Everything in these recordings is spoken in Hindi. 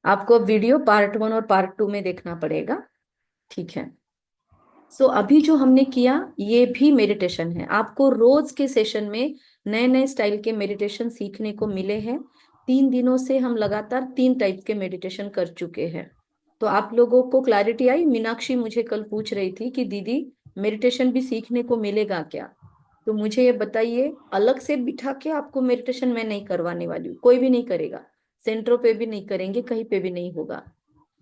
आपको अब वीडियो पार्ट 1 और पार्ट 2 में देखना पड़ेगा। ठीक है। सो अभी जो हमने किया ये भी मेडिटेशन है। आपको रोज के सेशन में नए नए स्टाइल के मेडिटेशन सीखने को मिले हैं। 3 दिनों से हम लगातार 3 टाइप के मेडिटेशन कर चुके हैं। तो आप लोगों को क्लैरिटी आई? मीनाक्षी मुझे कल पूछ रही थी कि दीदी मेडिटेशन भी सीखने को मिलेगा क्या। तो मुझे ये बताइए, अलग से बिठा के आपको मेडिटेशन मैं नहीं करवाने वाली हूँ, कोई भी नहीं करेगा। सेंटरों पे भी नहीं करेंगे, कहीं पे भी नहीं होगा।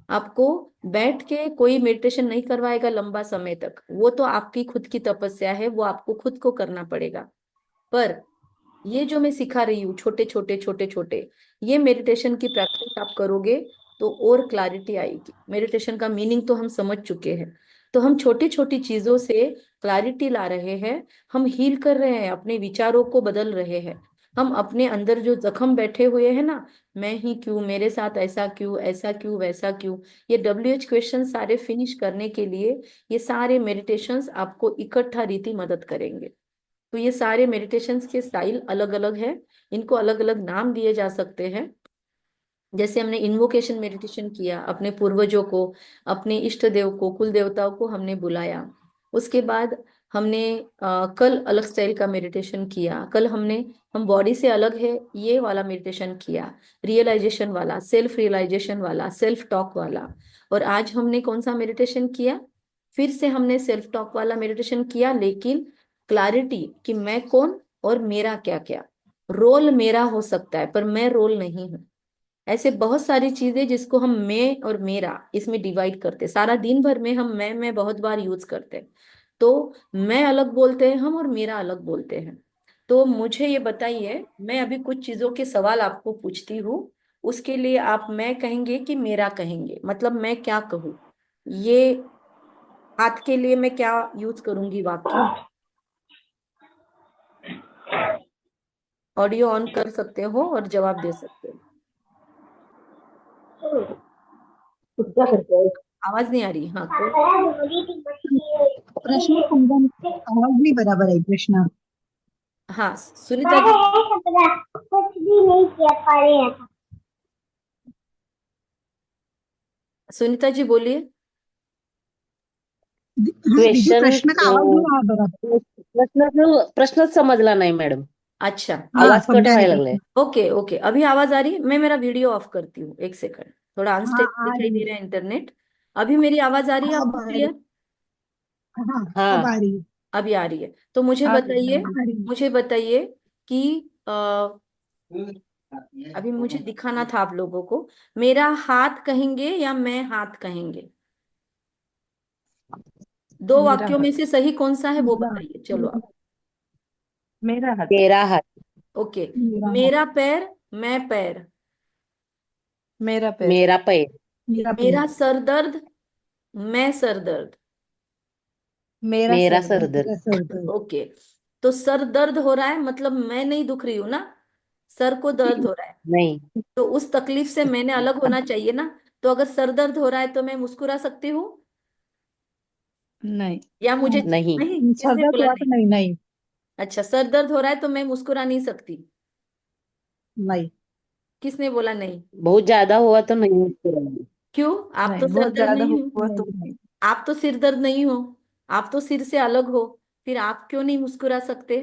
आपको बैठ के कोई मेडिटेशन नहीं करवाएगा लंबा समय तक, वो तो आपकी खुद की तपस्या है, वो आपको खुद को करना पड़ेगा। पर ये जो मैं सिखा रही हूँ, छोटे छोटे छोटे छोटे, ये मेडिटेशन की प्रैक्टिस आप करोगे तो और क्लैरिटी आएगी। मेडिटेशन का मीनिंग तो हम समझ चुके हैं। तो हम छोटी छोटी चीजों से क्लैरिटी ला रहे हैं। हम हील कर रहे हैं, अपने विचारों को बदल रहे हैं। हम अपने अंदर जो जख्म बैठे हुए हैं ना, मैं ही क्यों, मेरे साथ ऐसा क्यों, ऐसा क्यों, वैसा क्यों, ये WH क्वेश्चन सारे फिनिश करने के लिए ये सारे मेडिटेशंस आपको इकट्ठा रीति मदद करेंगे। तो ये सारे मेडिटेशंस के स्टाइल अलग अलग है। इनको अलग अलग नाम दिए जा सकते हैं। जैसे हमने इन्वोकेशन मेडिटेशन किया, अपने पूर्वजों को, अपने इष्ट देव को, कुल देवताओं को हमने बुलाया। उसके बाद हमने कल अलग स्टाइल का मेडिटेशन किया। कल हमने हम बॉडी से अलग है ये वाला मेडिटेशन किया, रियलाइजेशन वाला, सेल्फ रियलाइजेशन वाला, सेल्फ टॉक वाला। और आज हमने कौन सा मेडिटेशन किया? फिर से हमने सेल्फ टॉक वाला मेडिटेशन किया, लेकिन क्लैरिटी कि मैं कौन और मेरा क्या क्या रोल मेरा हो सकता है, पर मैं रोल नहीं हूं। ऐसे बहुत सारी चीजें जिसको हम मैं और मेरा इसमें डिवाइड करते, सारा दिन भर में हम मैं बहुत बार यूज करते हैं। तो मैं अलग बोलते हैं हम और मेरा अलग बोलते हैं। तो मुझे ये बताइए, मैं अभी कुछ चीजों के सवाल आपको पूछती हूँ, उसके लिए आप मैं कहेंगे कि मेरा कहेंगे, मतलब मैं क्या कहूँ। ये हाथ के लिए मैं क्या यूज करूंगी वाक्य? ऑडियो ऑन कर सकते हो और जवाब दे सकते हो। कुछ क्या करते हैं? आवाज नहीं आ रही? हाँ, कोई? प्रश्न समझा, आवाज नहीं बराबर है प्रश्न। हाँ, सुनीता जी। कुछ भी नहीं किया पा रहे हैं। सुनीता जी बोलिए। हाँ दीदी, क्वेश्चन प्रश्न का आवाज नहीं आ बराबर। प्रश्न समजला नाही मॅडम. अच्छा। हाँ, आवाज कट समझा नहीं व्हायला लागलाय. प्रश्न। ओके ओके, अभी आवाज आ रही है? मैं मेरा वीडियो ऑफ करती हूँ, एक सेकंड। थोड़ा हाँ अनस्टेबल आ दिखाई रही दे है। रहा है इंटरनेट। अभी मेरी आवाज आ रही है अब आपको आ रही। क्लियर? हाँ, अब हाँ. आ रही है। अभी आ रही है। तो मुझे आ गई बताइए, आ रही है। मुझे बताइए कि अभी मुझे दिखाना था आप लोगों को, मेरा हाथ कहेंगे या मैं हाथ कहेंगे? दो मेरा वाक्यों हाथ। में से सही कौन सा है वो मेरा हाथ। बताइए, चलो आप। मेरा हाथ। तेरा हात. ओके। मेरा हाथ। मेरा पैर, मैं पैर। मेरा पैर। मेरा पैर. मेरा पैर। मेरा सर दर्द, मैं सर दर्द। मेरा मेरा सर दर्द। सरदर्द. मेरा सर दर्द। ओके। तो सर दर्द हो रहा है मतलब मैं नहीं दुख रही हूं ना, सर को दर्द हो रहा है। नहीं. तो उस तकलीफ से मैंने अलग होना चाहिए ना। तो अगर सर दर्द हो रहा है तो मैं मुस्कुरा सकती हूँ, नहीं। या मुझे नहीं. नहीं, सर किसने दर्द बोला हुआ नहीं? तो नहीं, नहीं। अच्छा, सर दर्द हो रहा है तो मैं मुस्कुरा नहीं सकती, नहीं। किसने बोला नहीं? बहुत ज्यादा हुआ तो नहीं मुस्कुराना. क्यों? आप तो नहीं, सर बहुत दर्द ज्यादा नहीं हो। हुआ तो नहीं। आप तो सिर दर्द नहीं हो, आप तो सिर से अलग हो। फिर आप क्यों नहीं मुस्कुरा सकते?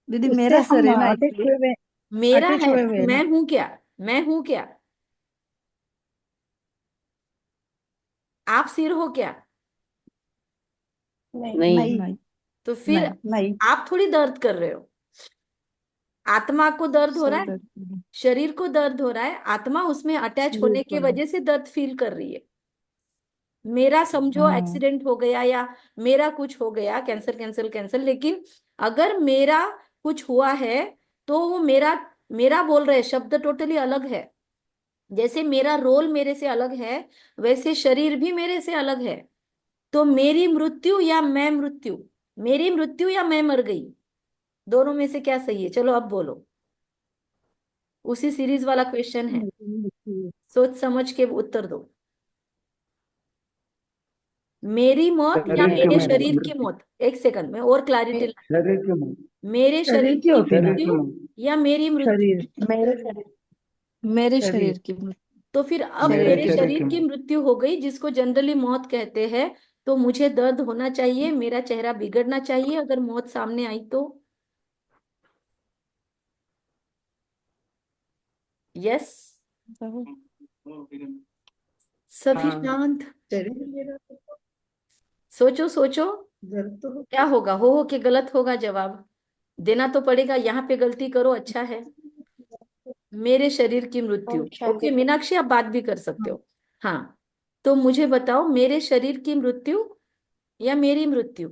दीदी, उससे मेरा सर हम है ना, अटैच इसलिए। हुए हुए. मेरा अटैच है हुए हुए पर है ना। मैं हूं क्या? मैं हूं क्या? आप सिर हो क्या? नहीं, नहीं. नहीं। नहीं। तो फिर नहीं, नहीं। आप थोड़ी दर्द कर रहे हो। आत्मा को दर्द हो रहा सर है, दर्द। शरीर को दर्द हो रहा है, आत्मा उसमें अटैच शरीर होने की को नहीं। वजह से दर्द फील कर रही है। मेरा समझो हाँ। एक्सीडेंट हो गया या मेरा कुछ हो गया, कैंसर कैंसर कैंसर, लेकिन अगर मेरा कुछ हुआ है तो वो मेरा, मेरा बोल रहे शब्द टोटली अलग है। जैसे मेरा रोल मेरे से अलग है, वैसे शरीर भी मेरे से अलग है। तो मेरी मृत्यु या मैं मृत्यु, मेरी मृत्यु या मैं मर गई, दोनों में से क्या सही है? चलो अब बोलो। उसी सीरीज वाला क्वेश्चन है, सोच समझ के उत्तर दो। मेरी मौत या शरीर की मेरे शरीर की मृत्यु। मौत? एक सेकंड में और क्लैरिटी। शरीर की मृत्यु। मेरे शरीर शरीर की की होती ना। शरीर की मृत्यु मृत्यु। या मेरी मृत्यु? शरीर मेरे शरीर मेरे शरीर शरीर की मृत्यु। तो फिर अब शरीर मेरे की शरीर मृत्यु। की मृत्यु हो गई, जिसको जनरली मौत कहते हैं। तो मुझे दर्द होना चाहिए, मेरा चेहरा बिगड़ना चाहिए अगर मौत सामने आई तो। यस। सभी हाँ, शांत। शरीर मेरा सोचो सोचो, दर्द तो क्या होगा? हो कि गलत होगा जवाब? देना तो पड़ेगा, यहाँ पे गलती करो अच्छा है। मेरे शरीर की मृत्यु। ओम शांति। ओके मीनाक्षी, आप बात भी कर सकते हाँ, हो। हाँ, तो मुझे बताओ, मेरे शरीर की मृत्यु या मेरी मृत्यु?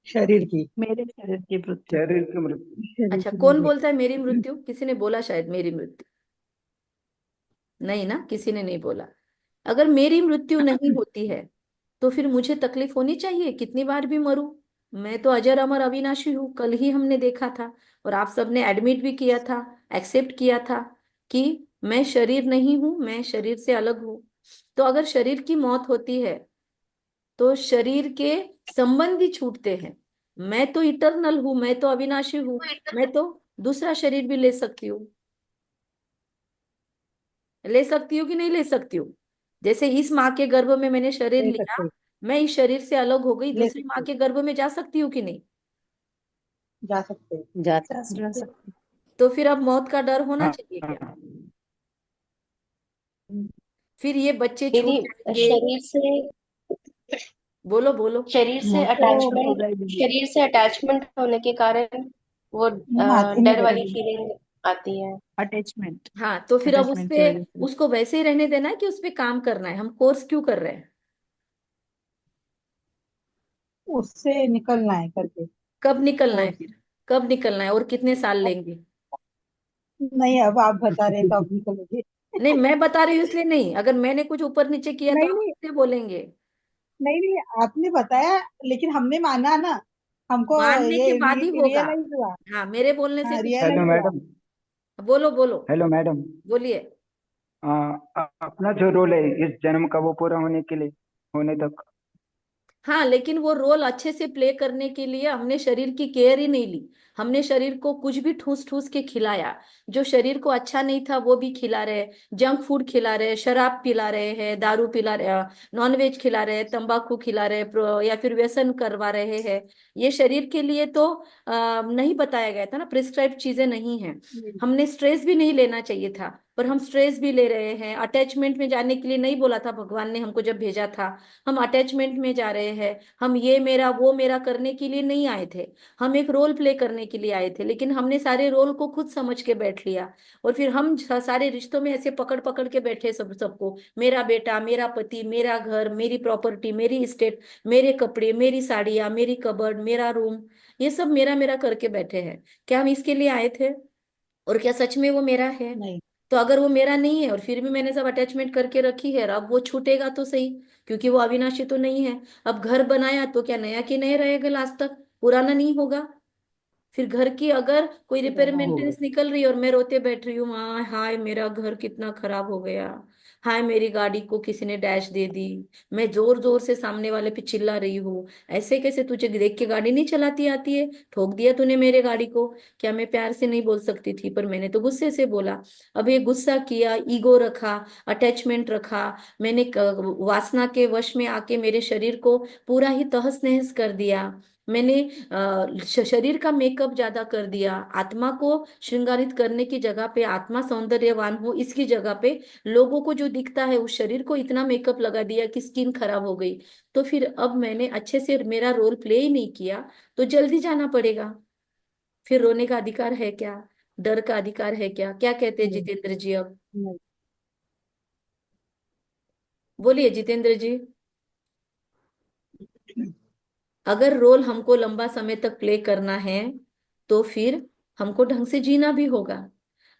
शरीर की मेरे शरीर की मृत्यु। शरीर की मृत्यु। शरीर अच्छा, की कौन बोलता है मेरी मृत्यु। मृत्यु? किसी ने बोला शायद मेरी मृत्यु। नहीं ना, किसी ने नहीं बोला। अगर मेरी मृत्यु नहीं होती है तो फिर मुझे तकलीफ होनी चाहिए, कितनी बार भी मरूं। मैं तो अजर अमर अविनाशी हूं, कल ही हमने देखा था। और आप सबने एडमिट भी किया था, एक्सेप्ट किया था कि मैं शरीर नहीं हूं, मैं शरीर से अलग हूं। तो अगर शरीर की मौत होती है तो शरीर के संबंध ही छूटते हैं। मैं तो इटरनल हूं, मैं तो अविनाशी हूं। मैं तो दूसरा शरीर भी ले सकती हूँ। ले सकती हूँ कि नहीं ले सकती हूँ? जैसे इस माँ के गर्भ में मैंने शरीर ले लिया, सकते मैं इस शरीर से अलग हो गई, ले दूसरी माँ सकते के गर्भ में जा सकती हूँ कि नहीं? जा सकते जाता जा सकते। तो फिर अब मौत का डर होना हाँ, चाहिए क्या? हाँ। फिर ये बच्चे छूट यदि जाएंगे? शरीर से बोलो बोलो। मौत तो होगा ही नहीं। शरीर से अटैचमेंट होने के कारण वो आती नहीं डर वाली रहेगी। फीलिंग आती है। अटैचमेंट। हाँ, तो फिर अब उस अटैचमेंट की पे, वजह से उसको वैसे ही रहने देना है कि उस पे काम करना है? हम कोर्स क्यों कर रहे हैं? उससे निकलना है करके। कब निकलना है और फिर? कब निकलना है और कितने साल लेंगे? नहीं, अब आप बता रहे तो अब निकलोगे। नहीं, मैं बता रही हूँ इसलिए नहीं, अगर मैंने कुछ ऊपर नीचे किया तो नहीं आप नहीं कैसे बोलेंगे? नहीं नहीं, आपने बताया लेकिन हमने माना ना। हमको मानने के ये बाद ही होगा। रियलाइज हुआ। हाँ, मेरे बोलने से हाँ, कुछ नहीं रियलाइज हेलो हुआ। मैडम। बोलो बोलो। Hello madam. बोलिए। अपना जो रोल है इस जन्म का वो पूरा होने के लिए, होने तक। हाँ, लेकिन वो रोल अच्छे से प्ले करने के लिए हमने शरीर की केयर ही नहीं ली। हमने शरीर को कुछ भी ठूस ठूस के खिलाया। जो शरीर को अच्छा नहीं था वो भी खिला रहे, जंक फूड खिला रहे, शराब पिला रहे हैं, दारू पिला रहे, नॉन वेज खिला रहे, तंबाकू खिला रहे, या फिर व्यसन करवा रहे हैं। ये शरीर के लिए तो नहीं बताया गया था ना, प्रिस्क्राइब चीजें नहीं है। हमने स्ट्रेस भी नहीं लेना चाहिए था, पर हम स्ट्रेस भी ले रहे हैं। अटैचमेंट में जाने के लिए नहीं बोला था भगवान ने हमको जब भेजा था, हम अटैचमेंट में जा रहे हैं। हम ये मेरा वो मेरा करने के लिए नहीं आए थे, हम एक रोल प्ले करने के लिए आए थे। लेकिन हमने सारे रोल को खुद समझ के बैठ लिया, और फिर हम सारे रिश्तों में ऐसे पकड़ पकड़ के बैठे, सबको, मेरा बेटा, मेरा पति, मेरा घर, मेरी प्रॉपर्टी, मेरी स्टेट, मेरे कपड़े, मेरी साड़ियाँ, मेरी कबर्ड, मेरा रूम, ये सब मेरा मेरा करके बैठे हैं। क्या हम इसके लिए आए थे? और क्या सच में वो मेरा है? नहीं। तो अगर वो मेरा नहीं है और फिर भी मैंने सब अटैचमेंट करके रखी है, और अब वो छूटेगा तो सही, क्योंकि वो अविनाशी तो नहीं है। अब घर बनाया तो क्या नया की नया रहेगा लास्ट तक, पुराना नहीं होगा? फिर घर की अगर कोई रिपेयर पुराना होगा। मेंटेनेंस निकल रही है और मैं रोते बैठ रही हूँ, हाँ हाय मेरा घर कितना खराब हो गया, हाय मेरी गाड़ी को किसी ने डैश दे दी, मैं जोर जोर से सामने वाले पे चिल्ला रही हूँ, ऐसे कैसे? तुझे देख के गाड़ी नहीं चलाती आती है? ठोक दिया तूने मेरे गाड़ी को। क्या मैं प्यार से नहीं बोल सकती थी? पर मैंने तो गुस्से से बोला। अब ये गुस्सा किया, ईगो रखा, अटैचमेंट रखा, मैंने वासना के वश में आके मेरे शरीर को पूरा ही तहस नहस कर दिया। मैंने शरीर का मेकअप ज्यादा कर दिया, आत्मा को श्रृंगारित करने की जगह पे, आत्मा सौंदर्यवान हो इसकी जगह पे लोगों को जो दिखता है उस शरीर को इतना मेकअप लगा दिया कि स्किन खराब हो गई। तो फिर अब मैंने अच्छे से मेरा रोल प्ले ही नहीं किया, तो जल्दी जाना पड़ेगा। फिर रोने का अधिकार है क्या? डर का अधिकार है क्या? क्या कहते हैं नहीं जितेंद्र जी अब? नहीं। बोलिए जितेंद्र जी। अगर रोल हमको लंबा समय तक प्ले करना है तो फिर हमको ढंग से जीना भी होगा।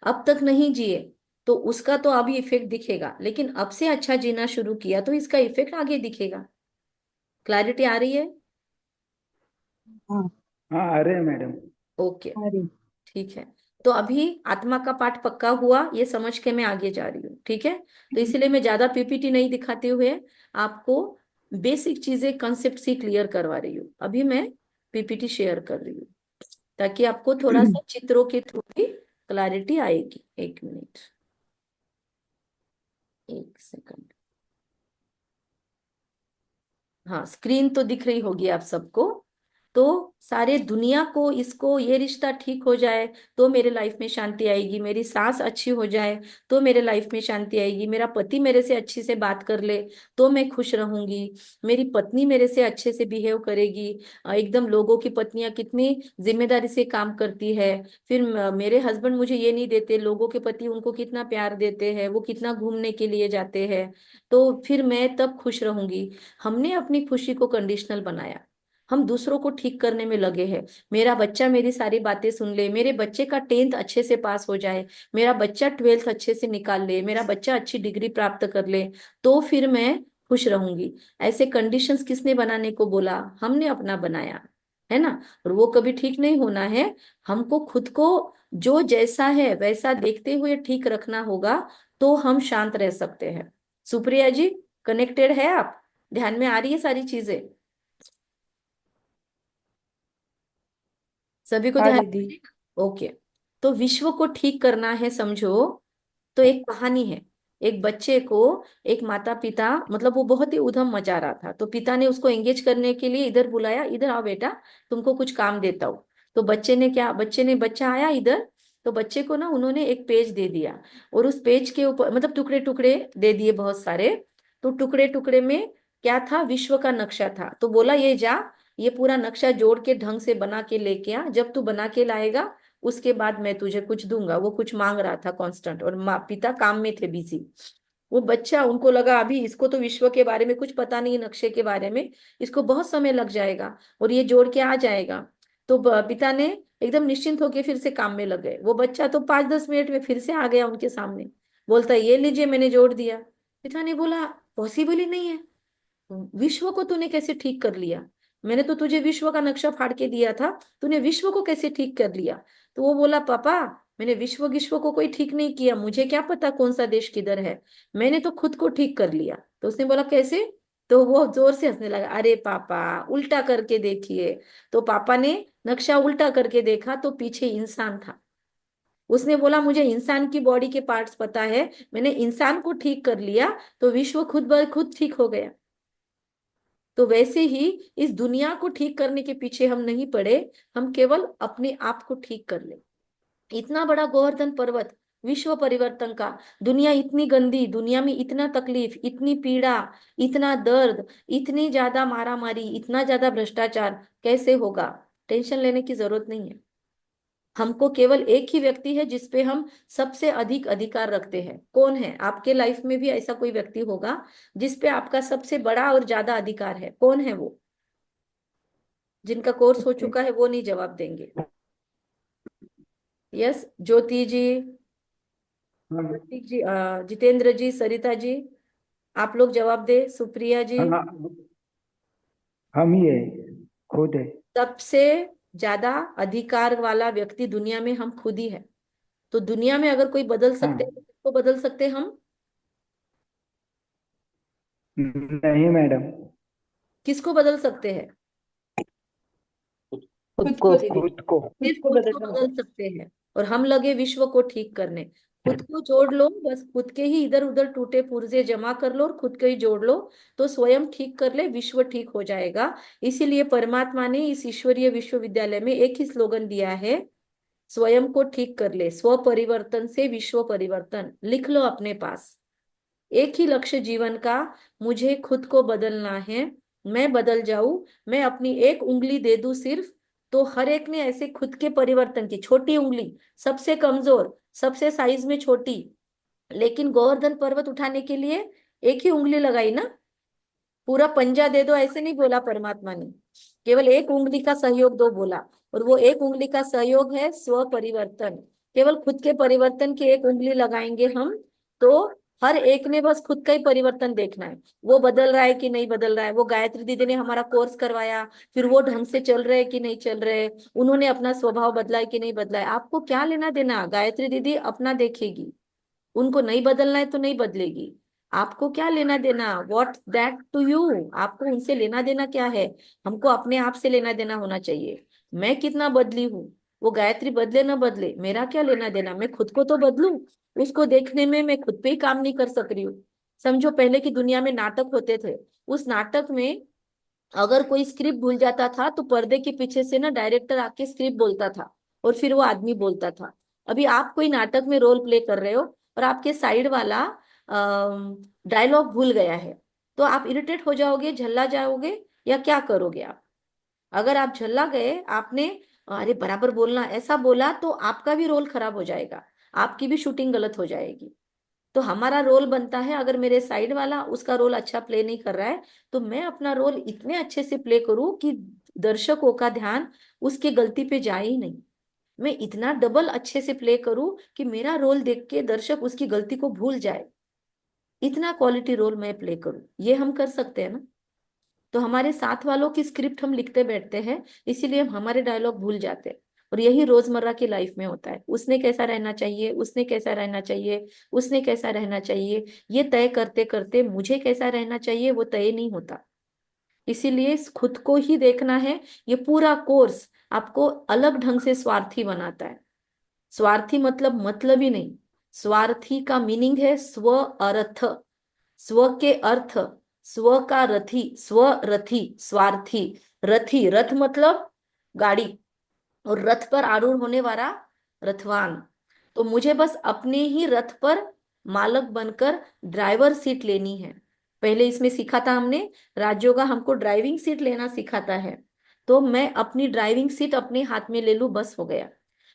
अब तक नहीं जिए तो उसका तो अभी इफेक्ट दिखेगा, लेकिन अब से अच्छा जीना शुरू किया तो इसका इफेक्ट आगे दिखेगा। क्लैरिटी आ रही है? हाँ। हाँ, अरे मैडम। ओके, अरे। ठीक है। तो अभी आत्मा का पाठ पक्का हुआ, ये समझ के मैं आगे जा रही हूँ, ठीक है? तो इसलिए मैं ज्यादा पीपीटी नहीं दिखाते हुए आपको बेसिक चीजें, कंसेप्ट ही क्लियर करवा रही हूँ। अभी मैं पीपीटी शेयर कर रही हूँ ताकि आपको थोड़ा सा चित्रों के थ्रू भी क्लैरिटी आएगी। एक मिनट, एक सेकंड। हाँ, स्क्रीन तो दिख रही होगी आप सबको। तो सारे दुनिया को इसको, ये रिश्ता ठीक हो जाए तो मेरे लाइफ में शांति आएगी, मेरी सास अच्छी हो जाए तो मेरे लाइफ में शांति आएगी, मेरा पति मेरे से अच्छी से बात कर ले तो मैं खुश रहूंगी, मेरी पत्नी मेरे से अच्छे से बिहेव करेगी। एकदम लोगों की पत्नियां कितनी जिम्मेदारी से काम करती है, फिर मेरे हस्बैंड मुझे ये नहीं देते, लोगों के पति उनको कितना प्यार देते हैं, वो कितना घूमने के लिए जाते हैं, तो फिर मैं तब खुश रहूंगी। हमने अपनी खुशी को कंडीशनल बनाया, हम दूसरों को ठीक करने में लगे हैं। मेरा बच्चा मेरी सारी बातें सुन ले, मेरे बच्चे का 10th अच्छे से पास हो जाए, मेरा बच्चा 12th अच्छे से निकाल ले, मेरा बच्चा अच्छी डिग्री प्राप्त कर ले, तो फिर मैं खुश रहूंगी। ऐसे कंडीशंस किसने बनाने को बोला? हमने अपना बनाया है ना। और वो कभी ठीक नहीं होना है। हमको खुद को जो जैसा है वैसा देखते हुए ठीक रखना होगा, तो हम शांत रह सकते हैं। सुप्रिया जी, कनेक्टेड है आप? ध्यान में आ रही है सारी चीजें? सभी को हाँ ध्यान दीदी। में? ओके। तो विश्व को ठीक करना है, समझो। तो एक कहानी है, एक बच्चे को एक माता पिता, मतलब वो बहुत ही उधम मचा रहा था, तो पिता ने उसको एंगेज करने के लिए इधर बुलाया, इधर आओ बेटा, तुमको कुछ काम देता हूँ। तो बच्चा आया इधर। तो बच्चे को ना उन्होंने एक पेज दे दिया, और उस पेज के ऊपर मतलब टुकड़े टुकड़े दे दिए बहुत सारे। तो टुकड़े टुकड़े में क्या था? विश्व का नक्शा था। तो बोला ये जा, ये पूरा नक्शा जोड़ के ढंग से बना के लेके आ, जब तू बना के लाएगा उसके बाद मैं तुझे कुछ दूंगा। वो कुछ मांग रहा था कांस्टेंट, और माँ पिता काम में थे बिजी। वो बच्चा, उनको लगा अभी इसको तो विश्व के बारे में कुछ पता नहीं, नक्शे के बारे में, इसको बहुत समय लग जाएगा और ये जोड़ के आ जाएगा। तो पिता ने एकदम निश्चिंत होकर फिर से काम में लग गए। वो बच्चा तो 5-10 मिनट में फिर से आ गया उनके सामने, बोलता है ये लीजिए मैंने जोड़ दिया। पिता ने बोला पॉसिबल ही नहीं है, विश्व को तूने कैसे ठीक कर लिया? मैंने तो तुझे विश्व का नक्शा फाड़ के दिया था, तूने विश्व को कैसे ठीक कर लिया? तो वो बोला पापा, मैंने विश्व को कोई ठीक नहीं किया, मुझे क्या पता कौन सा देश किधर है, मैंने तो खुद को ठीक कर लिया। तो उसने बोला कैसे? तो वो जोर से हंसने लगा, अरे पापा उल्टा करके देखिए। तो पापा ने नक्शा उल्टा करके देखा तो पीछे इंसान था। उसने बोला मुझे इंसान की बॉडी के पार्ट्स पता है, मैंने इंसान को ठीक कर लिया तो विश्व खुद ब खुद ठीक हो गया। तो वैसे ही इस दुनिया को ठीक करने के पीछे हम नहीं पड़े, हम केवल अपने आप को ठीक कर ले। इतना बड़ा गोवर्धन पर्वत विश्व परिवर्तन का, दुनिया इतनी गंदी, दुनिया में इतना तकलीफ, इतनी पीड़ा, इतना दर्द, इतनी ज्यादा मारामारी, इतना ज्यादा भ्रष्टाचार, कैसे होगा? टेंशन लेने की जरूरत नहीं है। हमको केवल एक ही व्यक्ति है जिसपे हम सबसे अधिक अधिकार रखते हैं। कौन है? आपके लाइफ में भी ऐसा कोई व्यक्ति होगा जिसपे आपका सबसे बड़ा और ज्यादा अधिकार है। कौन है वो? जिनका कोर्स हो चुका है वो नहीं जवाब देंगे। यस, ज्योति जी, हम प्रतीक जी, जितेंद्र जी, सरिता जी, आप लोग जवाब दे। सुप्रिया जी। हम हम ही है, खुद है। सबसे ज्यादा अधिकार वाला व्यक्ति दुनिया में हम खुद ही है। तो दुनिया में अगर कोई बदल सकते हैं हाँ। तो किसको बदल सकते हैं हम? नहीं मैडम। किसको बदल सकते हैं? खुद खुद को को दीदी, खुद खुद को। खुद सिर्फ को खुद को बदलना होगा। बदल सकते हैं। और हम लगे विश्व को ठीक करने। खुद को जोड़ लो, बस खुद के ही इधर उधर टूटे पुर्जे जमा कर लो और खुद को ही जोड़ लो, तो स्वयं ठीक कर ले, विश्व ठीक हो जाएगा। इसीलिए परमात्मा ने इस ईश्वरीय विश्वविद्यालय में एक ही स्लोगन दिया है, स्वयं को ठीक कर ले, स्व परिवर्तन से विश्व परिवर्तन। लिख लो अपने पास। एक ही लक्ष्य जीवन का, मुझे खुद को बदलना है। मैं बदल जाऊं, मैं अपनी एक उंगली दे दूं सिर्फ, तो हर एक ने ऐसे खुद के परिवर्तन की छोटी उंगली, सबसे कमजोर, सबसे साइज में छोटी, लेकिन गोवर्धन पर्वत उठाने के लिए एक ही उंगली लगाई ना। पूरा पंजा दे दो ऐसे नहीं बोला परमात्मा ने, केवल एक उंगली का सहयोग दो बोला। और वो एक उंगली का सहयोग है स्व परिवर्तन। केवल खुद के परिवर्तन की एक उंगली लगाएंगे हम, तो हर एक ने बस खुद का ही परिवर्तन देखना है, वो बदल रहा है कि नहीं बदल रहा है। वो गायत्री दीदी ने हमारा कोर्स करवाया, फिर वो ढंग से चल रहे हैं कि नहीं चल रहे, उन्होंने अपना स्वभाव बदला है कि नहीं बदला है, आपको क्या लेना देना? गायत्री दीदी अपना देखेगी, उनको नहीं बदलना है तो नहीं बदलेगी। आपको क्या लेना देना? What that to you? आपको उनसे लेना देना क्या है? हमको अपने आप से लेना देना होना चाहिए। मैं कितना बदली हूँ, वो गायत्री बदले ना बदले, मेरा क्या लेना देना, मैं खुद को तो बदलूं। उसको देखने में मैं खुद पे ही काम नहीं कर सक रही हूँ। समझो पहले की दुनिया में नाटक होते थे, उस नाटक में अगर कोई स्क्रिप्ट भूल जाता था तो पर्दे के पीछे से ना डायरेक्टर आके स्क्रिप्ट बोलता था और फिर वो आदमी बोलता था। अभी आप कोई नाटक में रोल प्ले कर रहे हो और आपके साइड वाला डायलॉग भूल गया है, तो आप इरिटेट हो जाओगे, झल्ला जाओगे, या क्या करोगे आप? अगर आप झल्ला गए, आपने अरे बराबर बोलना ऐसा बोला, तो आपका भी रोल खराब हो जाएगा, आपकी भी शूटिंग गलत हो जाएगी। तो हमारा रोल बनता है, अगर मेरे साइड वाला उसका रोल अच्छा प्ले नहीं कर रहा है, तो मैं अपना रोल इतने अच्छे से प्ले करूं कि दर्शकों का ध्यान उसके गलती पे जाए ही नहीं। मैं इतना डबल अच्छे से प्ले करूं कि मेरा रोल देख के दर्शक उसकी गलती को भूल जाए, इतना क्वालिटी रोल मैं प्ले करूं। ये हम कर सकते हैं ना? तो हमारे साथ वालों की स्क्रिप्ट हम लिखते बैठते हैं, इसीलिए हम हमारे डायलॉग भूल जाते हैं। और यही रोजमर्रा की लाइफ में होता है, उसने कैसा रहना चाहिए, उसने कैसा रहना चाहिए, उसने कैसा रहना चाहिए, ये तय करते करते मुझे कैसा रहना चाहिए वो तय नहीं होता। इसीलिए खुद को ही देखना है। ये पूरा कोर्स आपको अलग ढंग से स्वार्थी बनाता है। स्वार्थी मतलब ही नहीं, स्वार्थी का मीनिंग है स्व अर्थ, स्व के अर्थ, स्व का रथी, स्व रथी, स्वार्थी। रथी, रथ मतलब गाड़ी, और रथ पर आरूढ़ होने वाला रथवान। तो मुझे बस अपने ही रथ पर मालक बनकर ड्राइवर सीट लेनी है। पहले इसमें सीखा था हमने, राजयोगा हमको ड्राइविंग सीट लेना सिखाता है। तो मैं अपनी ड्राइविंग सीट अपने हाथ में ले लूं, बस हो गया।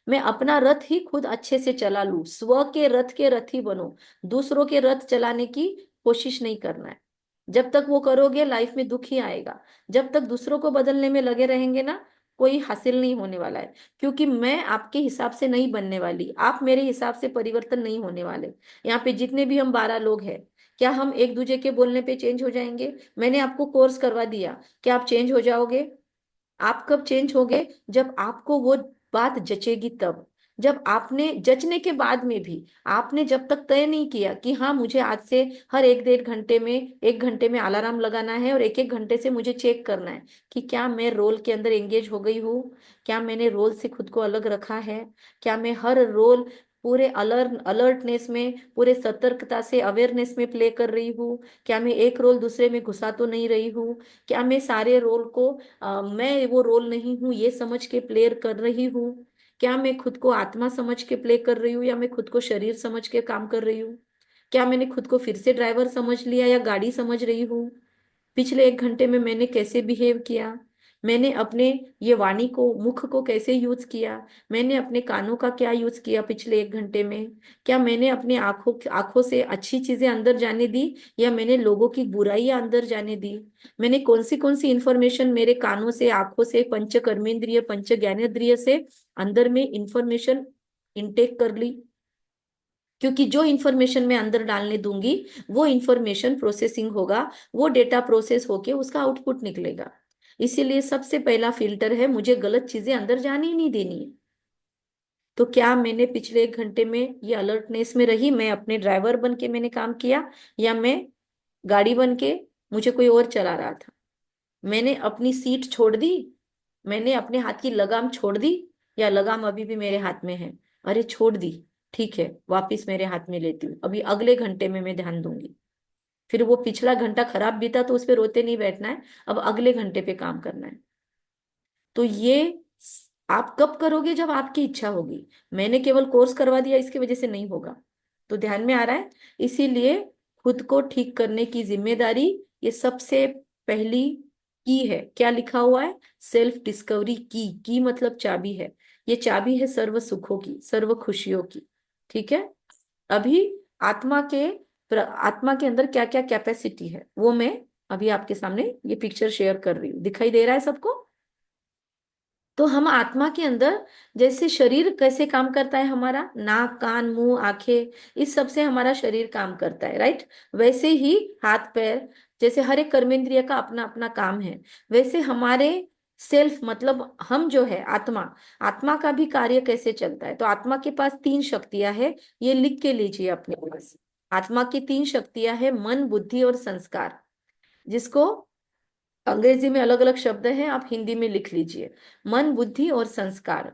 मैं अपना रथ ही खुद अच्छे से चला लूं, स्व के रथी बनो। दूसरों के रथ चलाने की कोशिश नहीं करना है। जब तक वो करोगे लाइफ में दुख ही आएगा। जब तक दूसरों को बदलने में लगे रहेंगे ना, कोई हासिल नहीं होने वाला है। क्योंकि मैं आपके हिसाब से नहीं बनने वाली, आप मेरे हिसाब से परिवर्तन नहीं होने वाले। यहाँ पे जितने भी हम 12 लोग हैं, क्या हम एक दूसरे के बोलने पे चेंज हो जाएंगे? मैंने आपको कोर्स करवा दिया, क्या आप चेंज हो जाओगे? आप कब चेंज होगे? जब आपको वो बात जचेगी तब। जब आपने जचने के बाद में भी आपने जब तक तय नहीं किया कि हाँ मुझे आज से हर एक 1.5 घंटे में, 1 घंटे में अलार्म लगाना है और एक एक घंटे से मुझे चेक करना है कि क्या मैं रोल के अंदर एंगेज हो गई हूँ, क्या मैंने रोल से खुद को अलग रखा है, क्या मैं हर रोल पूरे अलर्टनेस में, पूरे सतर्कता से, अवेयरनेस में प्ले कर रही हूँ, क्या मैं एक रोल दूसरे में घुसा तो नहीं रही हूँ, क्या मैं सारे रोल को मैं वो रोल नहीं हूं ये समझ के प्ले कर रही हूँ, क्या मैं खुद को आत्मा समझ के प्ले कर रही हूँ या मैं खुद को शरीर समझ के काम कर रही हूँ, क्या मैंने खुद को फिर से ड्राइवर समझ लिया या गाड़ी समझ रही हूँ। पिछले 1 घंटे में मैंने कैसे बिहेव किया, मैंने अपने ये वाणी को, मुख को कैसे यूज किया, मैंने अपने कानों का क्या यूज किया पिछले 1 घंटे में, क्या मैंने अपने आंखों आंखों से अच्छी चीजें अंदर जाने दी या मैंने लोगों की बुराइयां अंदर जाने दी, मैंने कौन सी इंफॉर्मेशन मेरे कानों से, आंखों से, पंच कर्मेंद्रिय, पंच ज्ञानेंद्रिय से अंदर में इंफॉर्मेशन इनटेक कर ली। क्योंकि जो इंफॉर्मेशन मैं अंदर डालने दूंगी वो इंफॉर्मेशन प्रोसेसिंग होगा, वो डेटा प्रोसेस होके उसका आउटपुट निकलेगा। इसीलिए सबसे पहला फिल्टर है, मुझे गलत चीजें अंदर जाने ही नहीं देनी है। तो क्या मैंने पिछले 1 घंटे में ये अलर्टनेस में रही, मैं अपने ड्राइवर बन के मैंने काम किया, या मैं गाड़ी बन के मुझे कोई और चला रहा था? मैंने अपनी सीट छोड़ दी, मैंने अपने हाथ की लगाम छोड़ दी, या लगाम अभी भी मेरे हाथ में है? अरे छोड़ दी, ठीक है, वापिस मेरे हाथ में लेती हूँ, अभी अगले घंटे में मैं ध्यान दूंगी। फिर वो पिछला घंटा खराब बीता तो उस पर रोते नहीं बैठना है, अब अगले घंटे पे काम करना है। तो ये आप कब करोगे? जब आपकी इच्छा होगी। मैंने केवल कोर्स करवा दिया इसकी वजह से नहीं होगा। तो ध्यान में आ रहा है? इसीलिए खुद को ठीक करने की जिम्मेदारी ये सबसे पहली की है। क्या लिखा हुआ है? सेल्फ डिस्कवरी की मतलब चाबी है। ये चाबी है सर्व सुखों की, सर्व खुशियों की। ठीक है? अभी आत्मा के आत्मा के अंदर क्या क्या कैपेसिटी है वो मैं अभी आपके सामने ये पिक्चर शेयर कर रही हूँ। दिखाई दे रहा है सबको? तो हम आत्मा के अंदर, जैसे शरीर कैसे काम करता है, हमारा नाक, कान, मुंह, आंखें, इस सब से हमारा शरीर काम करता है, राइट? वैसे ही हाथ पैर, जैसे हर एक कर्मेंद्रिय का अपना अपना काम है, वैसे हमारे सेल्फ मतलब हम जो है आत्मा, आत्मा का भी कार्य कैसे चलता है। तो आत्मा के पास 3 शक्तियां हैं, ये लिख के लीजिए अपने पास। आत्मा की 3 शक्तियां हैं, मन, बुद्धि और संस्कार, जिसको अंग्रेजी में अलग अलग शब्द हैं, आप हिंदी में लिख लीजिए। मन, बुद्धि और संस्कार।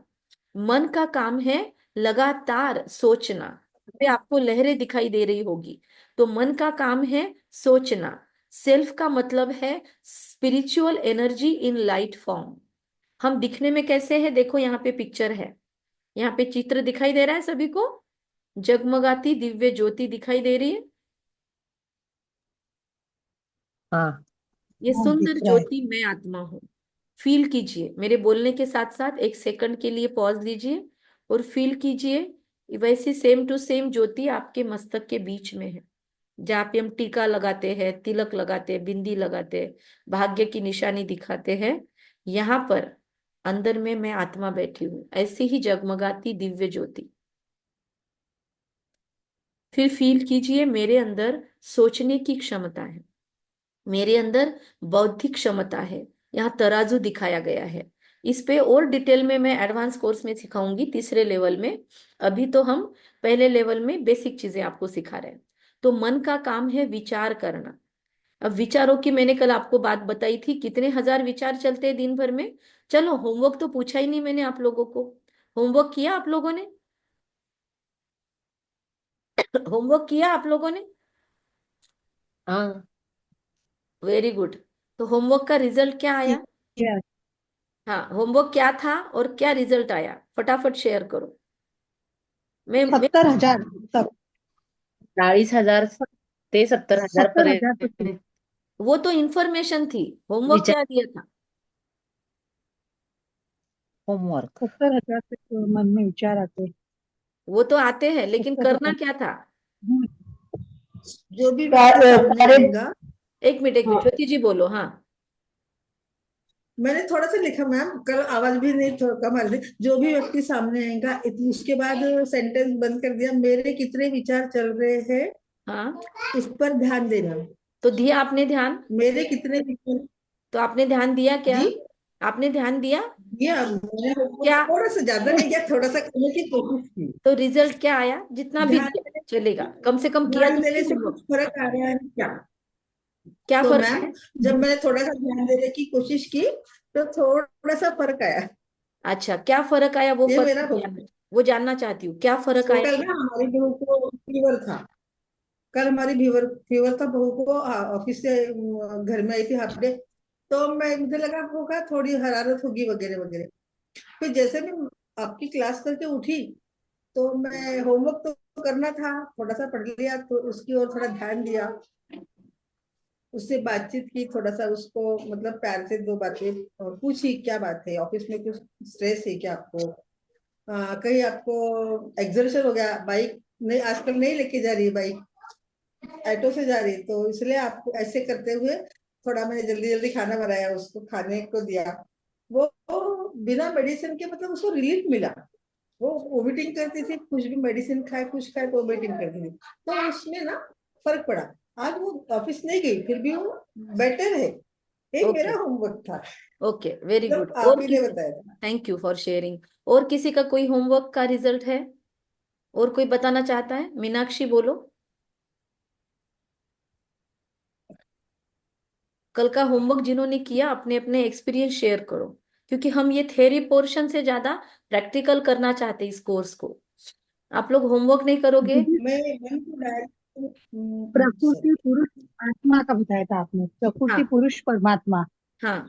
मन का काम है लगातार सोचना। पे आपको लहरें दिखाई दे रही होगी। तो मन का काम है सोचना। सेल्फ का मतलब है spiritual energy in light form. हम दिखने में कैसे हैं? देखो यहाँ पे पिक्चर है, यहाँ पे चित्र दिखाई दे रहा है सभी को। जगमगाती दिव्य ज्योति दिखाई दे रही है। हाँ। ये हाँ, दिख सुंदर रहा है। ज्योति मैं आत्मा हूँ। फील कीजिए, मेरे बोलने के साथ साथ एक सेकंड के लिए पॉज लीजिए और फील कीजिए वैसी सेम टू सेम ज्योति आपके मस्तक के बीच में है। जहाँ पे हम टीका लगाते हैं, तिलक लगाते हैं, बिंदी लगाते हैं, भाग्य की निशानी दिखाते हैं, यहाँ पर अंदर में मैं आत्मा बैठी हूँ, ऐसी ही जगमगाती दिव्य ज्योति। फिर फील कीजिए मेरे अंदर सोचने की क्षमता है, मेरे अंदर बौद्धिक क्षमता है। यहाँ तराजू दिखाया गया है। इस पे और डिटेल में मैं एडवांस कोर्स में सिखाऊंगी, तीसरे लेवल में। अभी तो हम पहले लेवल में बेसिक चीजें आपको सिखा रहे हैं। तो मन का काम है विचार करना। अब विचारों की मैंने कल आपको बात बताई थी, कितने हजार विचार चलते हैं दिन भर में। चलो, होमवर्क तो पूछा ही नहीं मैंने आप लोगों को। होमवर्क किया आप लोगों ने? होमवर्क किया आप लोगों ने? हाँ। Very good. तो होमवर्क का रिजल्ट क्या आया? ठीक है। हाँ, होमवर्क क्या था और क्या रिजल्ट आया? फटाफट शेयर करो। मैं 70,000 तक। 40,000 ते 70,000 70,000 तक पर्यंत वो तो इंफॉर्मेशन थी। होमवर्क विचार क्या दिया था? होमवर्क 70,000 तक मन में विचार आते। वो तो आते हैं, लेकिन करना 70,000। क्या था? जो भी व्यक्ति सामने आएगा। एक मिनट, एक मिनट, हाँ, ज्योति जी बोलो। हाँ। मैंने थोड़ा सा लिखा मैम, कल आवाज भी नहीं थोड़ा कम आ रही थी। जो भी व्यक्ति सामने आएगा, उसके बाद सेंटेंस बंद कर दिया, मेरे कितने विचार चल रहे हैं हाँ, इस पर ध्यान देना। तो दिया आपने ध्यान? मेरे कितने विचार। तो आपने ध्यान दिया क्या? जी। आपने ध्यान दिया दिया मैंने, क्या? थोड़ा सा ज्यादा नहीं किया, थोड़ा सा करने की कोशिश की। तो रिजल्ट क्या आया? जितना भी ध्यान दिया चलेगा, कम से कम किया ध्यान तो देने सही से कुछ होमवर्क। फर्क आ रहा है क्या? क्या तो फर्क मैम, है? जब मैंने थोड़ा सा ध्यान देने की कोशिश की, तो थोड़ा सा फर्क आया। अच्छा, क्या फर्क आया? वो ये फर्क मेरा क्या है? वो जानना चाहती हूँ, क्या फर्क वो आया? कल ना हमारी बहू को फीवर था। कल हमारी फीवर फीवर था बहू को, ऑफिस से घर में आई थी हाफ डे। तो मैं, मुझे लगा होगा थोड़ी हरारत होगी वगैरह वगैरह। फिर जैसे मैं आपकी क्लास करके उठी, तो मैं होमवर्क तो करना था, थोड़ा सा पढ़ लिया, तो उसकी ओर थोड़ा ध्यान दिया, उससे बातचीत की, थोड़ा सा उसको मतलब प्यार से दो बातें पूछी, क्या बात है, ऑफिस में कुछ स्ट्रेस है क्या आपको, कहीं आपको एग्जर्शन हो गया, बाइक नहीं आजकल नहीं लेके जा रही है बाइक, ऑटो से जा रही है, तो इसलिए आपको ऐसे करते हुए थोड़ा मैंने जल्दी जल्दी खाना बनाया, उसको खाने को दिया। वो बिना मेडिसिन के मतलब उसको रिलीफ मिला। वो वोमिटिंग करती थी, कुछ भी मेडिसिन खाए कुछ खाए तो वोमिटिंग करती थी, तो उसमें ना फर्क पड़ा। आज वो ऑफिस नहीं गई, फिर भी वो बेटर है। ये ओके, मेरा होमवर्क था, ओके, वेरी जब गुड। आप और ही ने किसी? बताया था। Thank you for sharing. और किसी का कोई होमवर्क का रिजल्ट है? और कोई बताना चाहता है? मीनाक्षी बोलो। कल का होमवर्क जिन्होंने किया, अपने अपने एक्सपीरियंस शेयर करो। क्योंकि हम ये थ्योरी पोर्शन से ज्यादा प्रैक्टिकल करना चाहते हैं इस कोर्स को। आप लोग होमवर्क नहीं करोगे? दीदी, मैं मन को प्रकृति पुरुष आत्मा का बताया था आपने, प्रकृति हाँ, पुरुष परमात्मा, हाँ।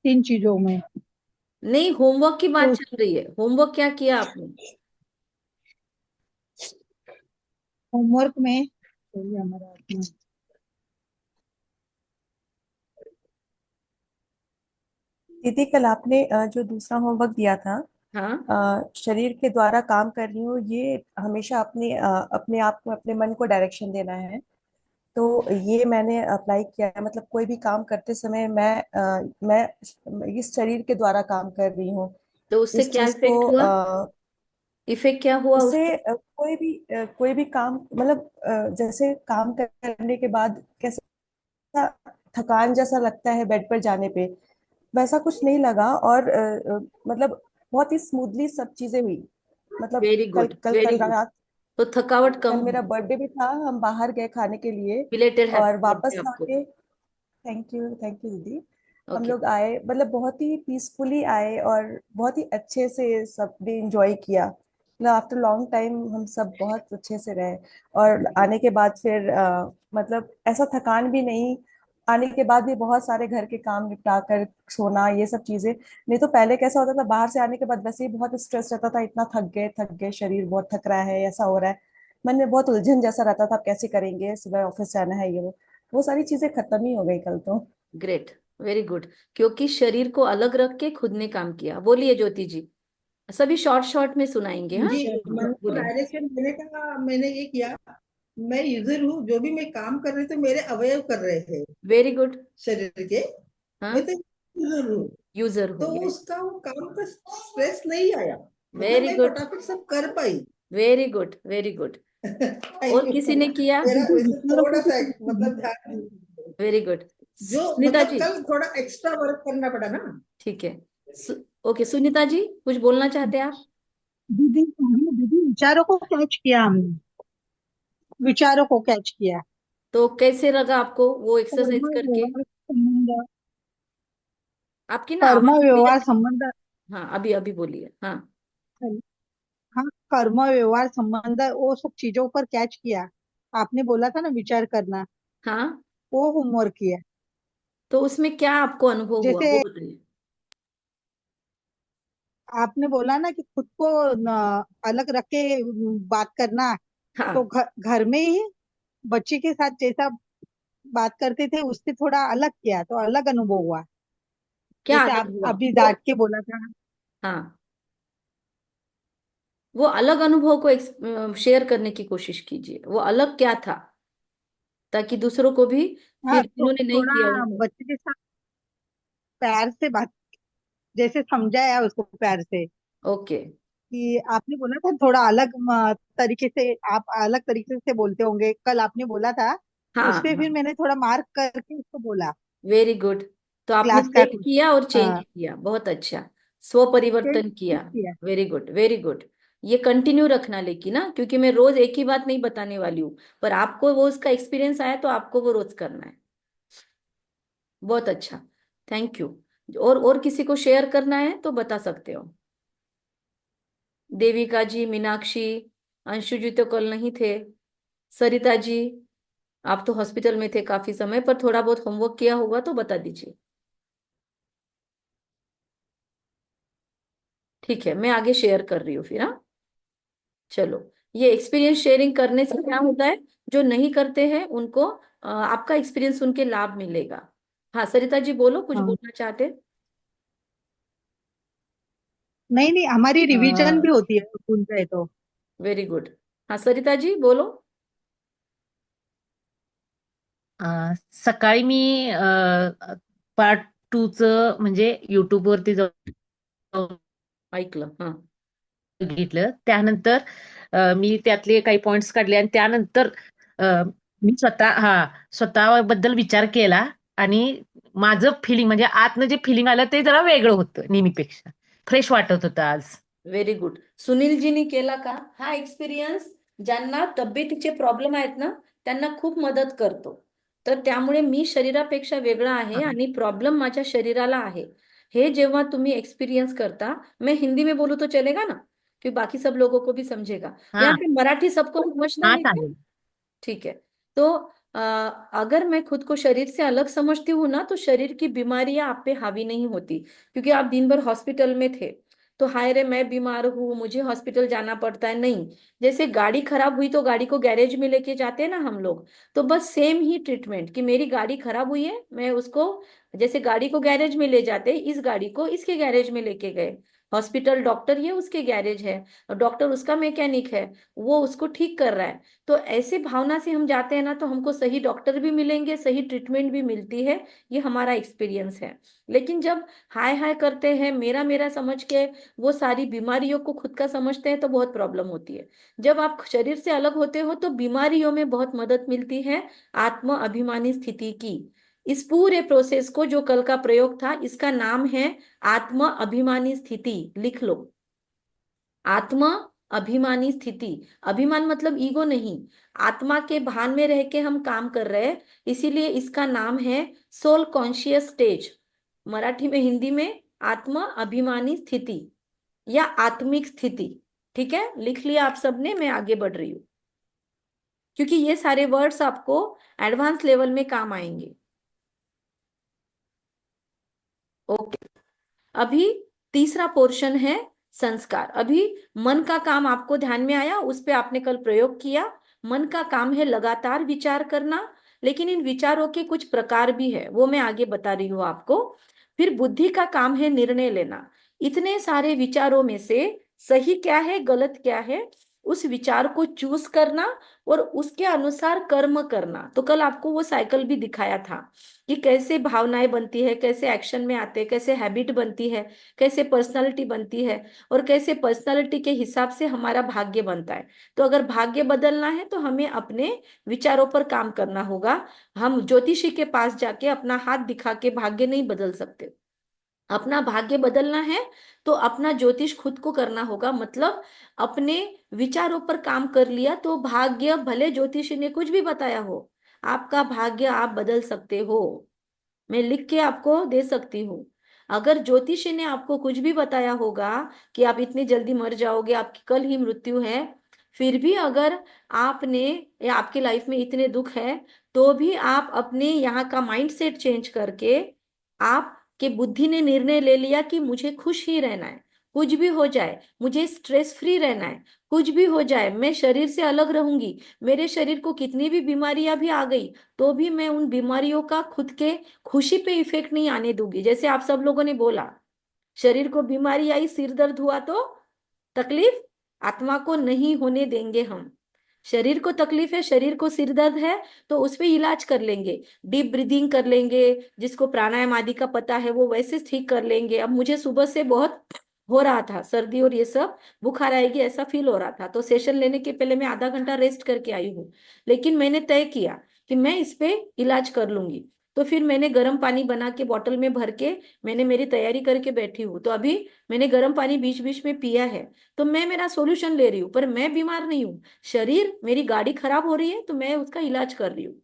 3 चीजों में। नहीं, होमवर्क की बात तो चल रही है। होमवर्क क्या किया आपने? होमवर्क में हमारा आत्मा। दीदी, कल आपने जो दूसरा होमवर्क दिया था, हाँ, शरीर के द्वारा काम कर रही हूँ, ये हमेशा अपने आप को, अपने मन को डायरेक्शन देना है। तो ये मैंने अप्लाई किया है, मतलब कोई भी काम करते समय मैं इस शरीर के द्वारा काम कर रही हूँ। तो उससे इस क्या चीज को इफेक्ट हुआ? इफेक्ट क्या हुआ उससे उससे? कोई भी काम, मतलब जैसे काम करने के बाद कैसा थकान जैसा लगता है बेड पर जाने पे, वैसा कुछ नहीं लगा। और मतलब बहुत ही स्मूथली सब चीजें हुई। मतलब वेरी कल गुड, कल वेरी कल गुड। रात, तो थकावट कम कल मेरा हुई। बर्थडे भी था, हम बाहर गए खाने के लिए। बिलेटेड और हैप्पी वापस बर्थडे आपको। आके, थैंक यू दीदी। हम ओके लोग आए, मतलब बहुत ही पीसफुली आए और बहुत ही अच्छे से सबने एंजॉय किया। मतलब आफ्टर लॉन्ग टाइम हम सब बहुत अच्छे से रहे। और आने के बाद फिर मतलब ऐसा थकान भी नहीं। आने के बाद भी बहुत सारे घर के काम निपटा कर सोना, ये सब चीजें। नहीं तो पहले कैसा होता था, बाहर से आने के बाद वैसे ही बहुत स्ट्रेस रहता था, इतना थक गए, शरीर बहुत थक रहा है, ऐसा हो रहा है। मन में बहुत उलझन जैसा रहता था, अब कैसे करेंगे, सुबह ऑफिस जाना है, ये वो सारी चीजें खत्म ही हो गई कल तो। Great, very good. क्योंकि शरीर को अलग रख के खुद ने काम किया। बोलिए ज्योति जी, सभी शॉर्ट शॉर्ट में सुनाएंगे। हाँ जी, मतलब बोलिए। डायरेक्शन मैंने कहा, मैंने ये किया, मैं यूजर हूँ, जो भी मैं काम कर रहे थे मेरे अवयव कर रहे थे वेरी गुड। शरीर के, मैं हाँ, तो यूजर हूँ। यूजर तो हो, यस। उसका वो काम का स्ट्रेस नहीं आया, मतलब वेरी मैं गुड, फटाफट सब कर पाई। Very good, very good. Thank और यू। किसी ने किया? मेरा दीदी वैसे विचारों को थोड़ा भी सा समझिए। मतलब ध्यान, वेरी गुड। जो सुनीता मतलब जी, कल थोड़ा एक्स्ट्रा वर्क करना पड़ा ना। ठीक है। ओके, सुनीता जी कुछ बोलना चाहते हैं आप? दीदी विचारों को कैच किया हमने, विचारों को कैच किया। तो कैसे लगा आपको वो कर्म एक्सरसाइज करके? व्यवहार संबंध, आपकी ना कर्म आवाज क्लियर व्यवहार नहीं। संबंध, हाँ, अभी अभी बोलिए। हाँ हाँ, कर्म व्यवहार संबंध वो सब चीजों पर कैच किया। आपने बोला था ना विचार करना, हाँ। वो होमवर्क किया। तो उसमें क्या आपको अनुभव हुआ जैसे वो बताइए। आपने बोला ना कि खुद को अलग रख के बात करना, तो हाँ, घर में ही बच्चे के साथ जैसा बात करते थे उससे थोड़ा अलग किया तो अलग अनुभव हुआ। क्या जैसे अलग आप हुआ अभी वो? डांट के बोला था। हाँ, वो अलग अनुभव को शेयर करने की कोशिश कीजिए। वो अलग क्या था, ताकि दूसरों को भी, हाँ, फिर तो जिन्होंने नहीं किया थोड़ा उनको। बच्चे के साथ प्यार से बात, जैसे समझाया उसको प्यार से ओके। कि आपने बोला था थोड़ा अलग तरीके से, आप अलग तरीके से बोलते होंगे, कल आपने बोला था। हाँ उससे फिर हाँ, मैंने थोड़ा मार्क करके उसको बोला वेरी गुड। तो आपने क्लास का चेक किया और चेंज हाँ, किया, बहुत अच्छा। स्व परिवर्तन किया। किया। Very good, very good. ये कंटिन्यू रखना लेकिन ना, क्योंकि मैं रोज एक ही बात नहीं बताने वाली हूँ, पर आपको वो उसका एक्सपीरियंस आया तो आपको वो रोज करना है। बहुत अच्छा, थैंक यू। और किसी को शेयर करना है तो बता सकते हो। देविका जी, मीनाक्षी, अंशु जी तो कल नहीं थे। सरिता जी, आप तो हॉस्पिटल में थे काफी समय, पर थोड़ा बहुत होमवर्क किया होगा तो बता दीजिए। ठीक है, मैं आगे शेयर कर रही हूँ फिर। हाँ, चलो। ये एक्सपीरियंस शेयरिंग करने से क्या होता है, जो नहीं करते हैं उनको आपका एक्सपीरियंस उनके लाभ मिलेगा। हाँ सरिता जी बोलो, कुछ हाँ, बोलना चाहते? नहीं नहीं, हमारी रिवीजन भी होती है स्कूल पे तो। Very good. हाँ सरिता जी बोलो। सकाळी मी पार्ट टूचं म्हणजे युट्यूब वरती जाऊन ऐकलं? हाँ बघितलं. त्यानंतर मी त्यातले काही पॉइंट्स काढले आणि त्यानंतर अ, मी स्वतःबद्दल विचार केला आणि माझं फिलिंग म्हणजे आतनं जे फिलिंग आलं ते जरा वेगळं होतं नेहमीपेक्षा. फ्रेश वाटत होतं आज. Very good. सुनील जीनी केला का हा एक्सपिरियन्स? ज्यांना तब्येतीचे प्रॉब्लेम आहेत ना, त्यांना खूप मदत करतो. तर त्यामुळे मी शरीरापेक्षा वेगळा आहे हां. आणि प्रॉब्लेम माझ्या शरीराला आहे, हे जेव्हा तुम्ही एक्सपीरियंस करता। मैं हिंदी में बोलूँ तो चलेगा ना, कि बाकी सब लोगों को भी समझेगा? यहाँ हां, पे मराठी सबको समझना हां, है क्या? चालेल. ठीक है। तो अ, अगर मैं खुद को शरीर से अलग समझती हूँ ना, तो शरीर की बीमारियां आप पे हावी नहीं होती। क्योंकि आप दिन भर हॉस्पिटल में थे, तो हाय रे मैं बीमार हूँ, मुझे हॉस्पिटल जाना पड़ता है, नहीं। जैसे गाड़ी खराब हुई तो गाड़ी को गैरेज में लेके जाते हैं ना हम लोग, तो बस सेम ही ट्रीटमेंट, कि मेरी गाड़ी खराब हुई है, मैं उसको, जैसे गाड़ी को गैरेज में ले जाते, इस गाड़ी को इसके गैरेज में लेके गए। हॉस्पिटल डॉक्टर ये उसके गैरेज है, और डॉक्टर उसका मैकेनिक है, वो उसको ठीक कर रहा है। तो ऐसे भावना से हम जाते हैं ना, तो हमको सही डॉक्टर भी मिलेंगे, सही ट्रीटमेंट भी मिलती है। ये हमारा एक्सपीरियंस है। लेकिन जब हाय हाय करते हैं, मेरा मेरा समझ के वो सारी बीमारियों को खुद का समझते हैं, तो बहुत प्रॉब्लम होती है। जब आप शरीर से अलग होते हो तो बीमारियों में बहुत मदद मिलती है आत्म अभिमानी स्थिति की। इस पूरे प्रोसेस को, जो कल का प्रयोग था, इसका नाम है आत्म अभिमानी स्थिति। लिख लो, आत्मा अभिमानी स्थिति। अभिमान मतलब ईगो नहीं, आत्मा के भान में रह के हम काम कर रहे हैं, इसीलिए इसका नाम है सोल कॉन्शियस स्टेज। मराठी में, हिंदी में आत्म अभिमानी स्थिति या आत्मिक स्थिति। ठीक है, लिख लिया आप सबने, मैं आगे बढ़ रही हूँ क्योंकि ये सारे वर्ड्स आपको एडवांस लेवल में काम आएंगे। ओके, अभी तीसरा पोर्शन है संस्कार। अभी मन का काम आपको ध्यान में आया, उस पे आपने कल प्रयोग किया। मन का काम है लगातार विचार करना, लेकिन इन विचारों के कुछ प्रकार भी है, वो मैं आगे बता रही हूँ आपको। फिर बुद्धि का काम है निर्णय लेना। इतने सारे विचारों में से सही क्या है गलत क्या है, उस विचार को चूज करना और उसके अनुसार कर्म करना। तो कल आपको वो साइकिल भी दिखाया था कि कैसे भावनाएं बनती है, कैसे एक्शन में आते हैं, कैसे हैबिट बनती है, कैसे पर्सनालिटी बनती है, और कैसे पर्सनालिटी के हिसाब से हमारा भाग्य बनता है। तो अगर भाग्य बदलना है तो हमें अपने विचारों पर काम करना होगा। हम ज्योतिषी के पास जाके अपना हाथ दिखा के भाग्य नहीं बदल सकते। अपना भाग्य बदलना है तो अपना ज्योतिष खुद को करना होगा। मतलब अपने विचारों पर काम कर लिया तो भाग्य, भले ज्योतिषी ने कुछ भी बताया हो, आपका भाग्य आप बदल सकते हो। मैं लिख के आपको दे सकती हूँ। अगर ज्योतिषी ने आपको कुछ भी बताया होगा कि आप इतनी जल्दी मर जाओगे, आपकी कल ही मृत्यु है, फिर भी अगर आपने, या आपकी लाइफ में इतने दुख है, तो भी आप अपने यहाँ का माइंड सेट चेंज करके आपके बुद्धि ने निर्णय ले लिया कि मुझे खुश ही रहना है, कुछ भी हो जाए मुझे स्ट्रेस फ्री रहना है, कुछ भी हो जाए मैं शरीर से अलग रहूंगी, मेरे शरीर को कितनी भी बीमारियां भी आ गई तो भी मैं उन बीमारियों का खुद के खुशी पे इफेक्ट नहीं आने दूंगी। जैसे आप सब लोगों ने बोला, शरीर को बीमारी आई, सिर दर्द हुआ तो तकलीफ आत्मा को नहीं होने देंगे हम। शरीर को तकलीफ है, शरीर को सिर दर्द है, तो उस पे इलाज कर लेंगे, डीप ब्रीदिंग कर लेंगे, जिसको प्राणायाम आदि का पता है वो वैसे ठीक कर लेंगे। अब मुझे सुबह से बहुत हो रहा था सर्दी और ये सब, बुखार आएगी ऐसा फील हो रहा था, तो सेशन लेने के पहले मैं आधा घंटा रेस्ट करके आई हूँ, लेकिन मैंने तय किया कि मैं इस पे इलाज कर लूंगी। तो फिर मैंने गर्म पानी बना के बोतल में भर के मैंने मेरी तैयारी करके बैठी हूँ। तो अभी मैंने गर्म पानी बीच बीच में पिया है, तो मैं मेरा सॉल्यूशन ले रही हूँ, पर मैं बीमार नहीं हूँ। शरीर, मेरी गाड़ी खराब हो रही है तो मैं उसका इलाज कर रही हूँ,